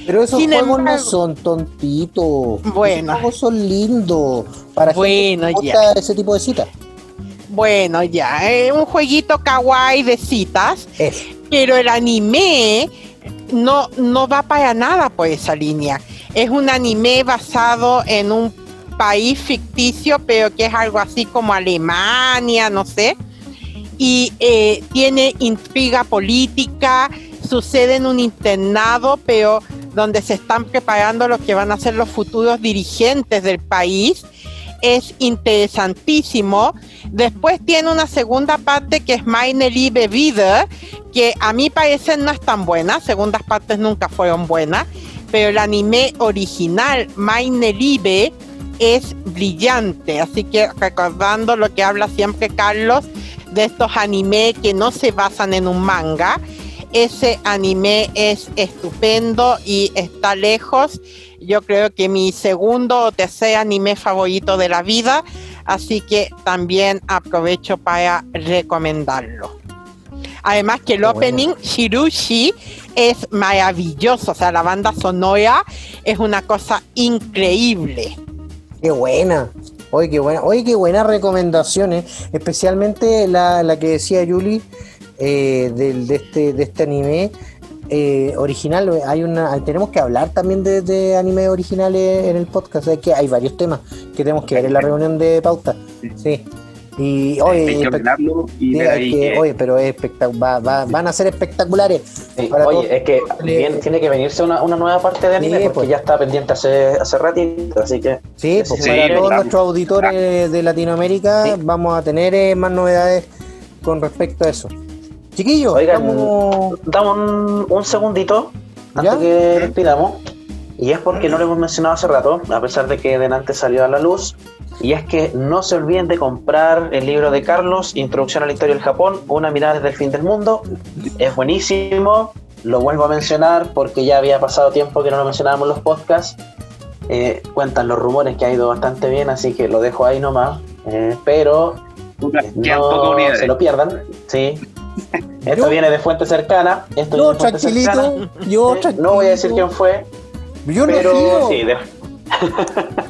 Pero esos Sin juegos embargo, no son tontitos. Bueno. Esos juegos son lindos. Para Bueno, gente que ya. gusta ese tipo de citas. Bueno, ya, un jueguito kawaii de citas, Eso. pero el anime no va para nada por esa línea. Es un anime basado en un país ficticio, pero que es algo así como Alemania, no sé, y tiene intriga política, sucede en un internado, pero donde se están preparando los que van a ser los futuros dirigentes del país. Es interesantísimo. Después tiene una segunda parte que es Meine Liebe Wieder, que a mi parecer no es tan buena, segundas partes nunca fueron buenas, pero el anime original, Meine Liebe, es brillante. Así que recordando lo que habla siempre Carlos, de estos anime que no se basan en un manga, ese anime es estupendo y está lejos. Yo creo que mi segundo o tercer anime favorito de la vida, así que también aprovecho para recomendarlo. Además que el opening, Shirushi, es maravilloso, o sea, la banda sonora es una cosa increíble. Qué buena. Oye, qué buena. Oye, qué buenas recomendaciones. Especialmente la que decía Yuli de este anime original. Tenemos que hablar también de anime originales en el podcast. Es que hay varios temas que tenemos que ver en la reunión de pauta. Sí. Y oye, hay que ordenarlo y sí, ver ahí oye, pero es van a ser espectaculares. Sí, Para oye, todos. es que tiene que venirse una nueva parte de anime, Sí, porque pues. ya está pendiente hace ratito, así que Sí, pues Sí, para todos claro. nuestros auditores de Latinoamérica Sí. vamos a tener más novedades con respecto a eso. Chiquillos, Oigan, estamos... damos un segundito antes ¿Ya? que despidamos, y es porque no lo hemos mencionado hace rato, a pesar de que delante salió a la luz, y es que no se olviden de comprar el libro de Carlos, Introducción a la Historia del Japón, una mirada desde el fin del mundo. Es buenísimo, lo vuelvo a mencionar porque ya había pasado tiempo que no lo mencionábamos en los podcasts. Cuentan los rumores que ha ido bastante bien, así que lo dejo ahí nomás, pero Quedan pocas no unidades. se lo pierdan, sí. Esto Yo- viene de fuente cercana. Esto Yo viene de fuente cercana. tranquilito, yo tranquilito. No voy a decir quién fue, Yo no pero fío. sí,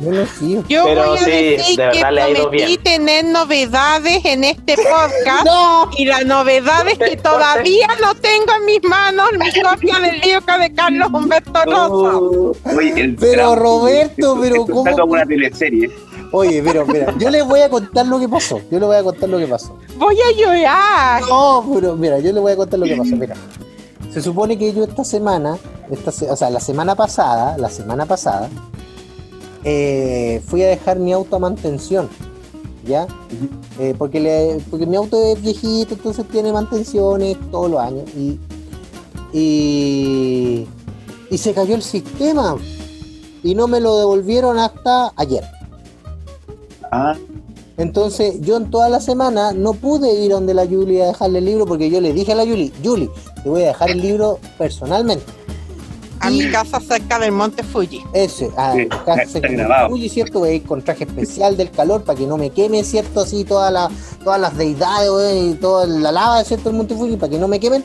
Yo no fío. Yo Pero voy a sí, decir de que verdad le ha ido prometí bien. tener novedades en este podcast. ¡No! Y la novedad es que Corte. todavía no tengo en mis manos mi copia del libro de Carlos Humberto Rosa. Oye, el Pero, drama, Roberto, pero esto ¿cómo? está como una teleserie. Oye, pero mira, yo les voy a contar lo que pasó. Voy a llorar. No, pero mira, yo les voy a contar lo que pasó. Mira, se supone que yo esta semana, la semana pasada, fui a dejar mi auto a mantención, ¿ya? Porque mi auto es viejito, entonces tiene mantenciones todos los años y se cayó el sistema y no me lo devolvieron hasta ayer. Ah, Entonces yo en toda la semana no pude ir donde la Yuli a dejarle el libro porque yo le dije a la Yuli, te voy a dejar el libro personalmente. A mi casa cerca del Monte Fuji. Ese, Sí, casa está se grabado. Uy, ¿cierto? Voy a ir con traje especial del calor para que no me queme, ¿cierto? Así todas las deidades, güey, y toda la lava, ¿cierto? El Monte Fuji para que no me quemen.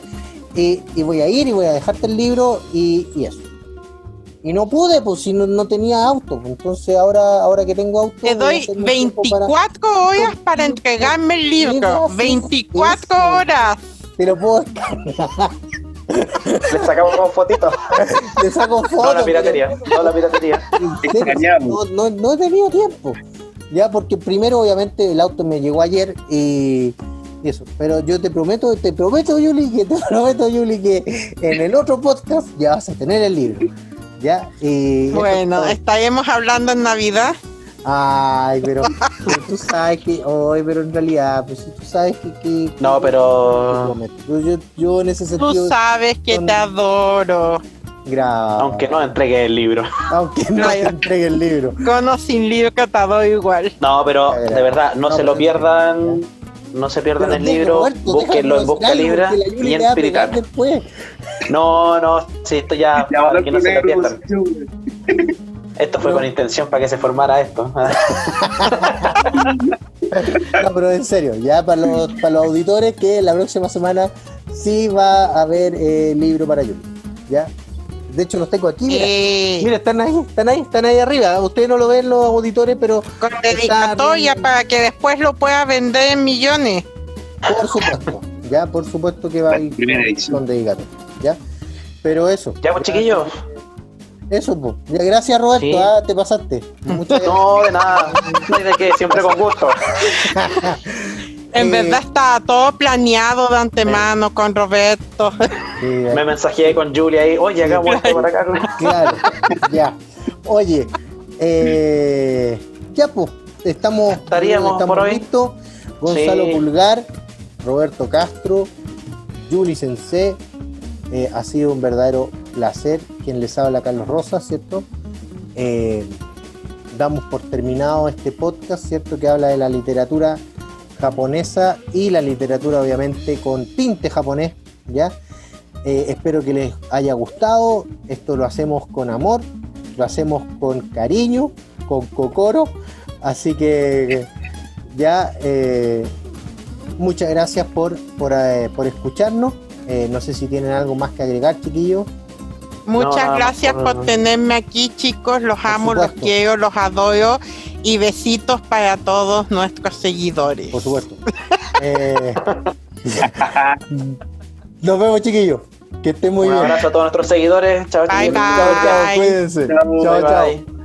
Y voy a ir y voy a dejarte el libro y eso. Y no pude, pues si no tenía auto. Entonces ahora que tengo auto... Te voy a doy hacer mi tiempo 24 horas para entregarme el libro. Sí, 24 eso. horas. Te lo puedo... le sacamos fotitos. Le saco fotos. No la piratería. extrañamos. No he tenido tiempo. Ya, porque primero, obviamente, el auto me llegó ayer y eso. Pero yo te prometo, Yuli, que en el otro podcast ya vas a tener el libro. Ya. Bueno, estaremos hablando en Navidad. Ay, pero tú sabes que. Ay, pero en realidad, pues tú sabes que No, pero yo en ese sentido. Tú sabes que te adoro. aunque no entregue el libro. Aunque no te entregue el libro. Con o sin libro que te adoro igual. No, pero de verdad, no se lo pero- pierdan. No se pierdan Pero el deja, libro, Roberto, búsquenlo en déjalo Busca decir algo, Libra porque la Yuli y en le va a pegar Piricana. después. No, sí, esto ya, Ya, para que no se lo pierdan. Esto fue con intención para que se formara esto. No, pero en serio, ya para los auditores, que la próxima semana sí va a haber libro para Yuli. ¿Ya? De hecho, los tengo aquí. Mira, están ahí arriba. Ustedes no lo ven los auditores, pero Con dedicatoria para que después lo pueda vender en millones. por supuesto, ya, por supuesto que va a ir Primera edición. con dedicatoria, ¿ya? Pero eso. Ya, pues, chiquillos. Eso, pues. Ya, gracias, Roberto. Sí. Te pasaste. Muchas No, de nada. No hay de qué, siempre con gusto. En verdad estaba todo planeado de antemano con Roberto. Sí, Me mensajeé con Julia ahí. Oye, hagamos esto para acá. claro, ya. Oye, ya pues, estamos Estaríamos por hoy. listos. Gonzalo Sí. Pulgar, Roberto Castro, Juli Sensei. Ha sido un verdadero placer. Quien les habla, Carlos Rosas, ¿cierto? Damos por terminado este podcast, ¿cierto? Que habla de la literatura japonesa y la literatura obviamente con tinte japonés, ¿ya? Espero que les haya gustado. Esto lo hacemos con amor, lo hacemos con cariño, con cocoro, así que ya muchas gracias por escucharnos. No sé si tienen algo más que agregar, chiquillos. Muchas No, gracias no. por tenerme aquí, chicos. Los amo, los supuesto. quiero, los adoro. Y besitos para todos nuestros seguidores. Por supuesto. Nos vemos, chiquillos. Que estén muy Un bien. abrazo a todos nuestros seguidores. Chao, Bye, chiquillos. bye. Chao, chao, cuídense. Chao, Chao, bye, chao. bye.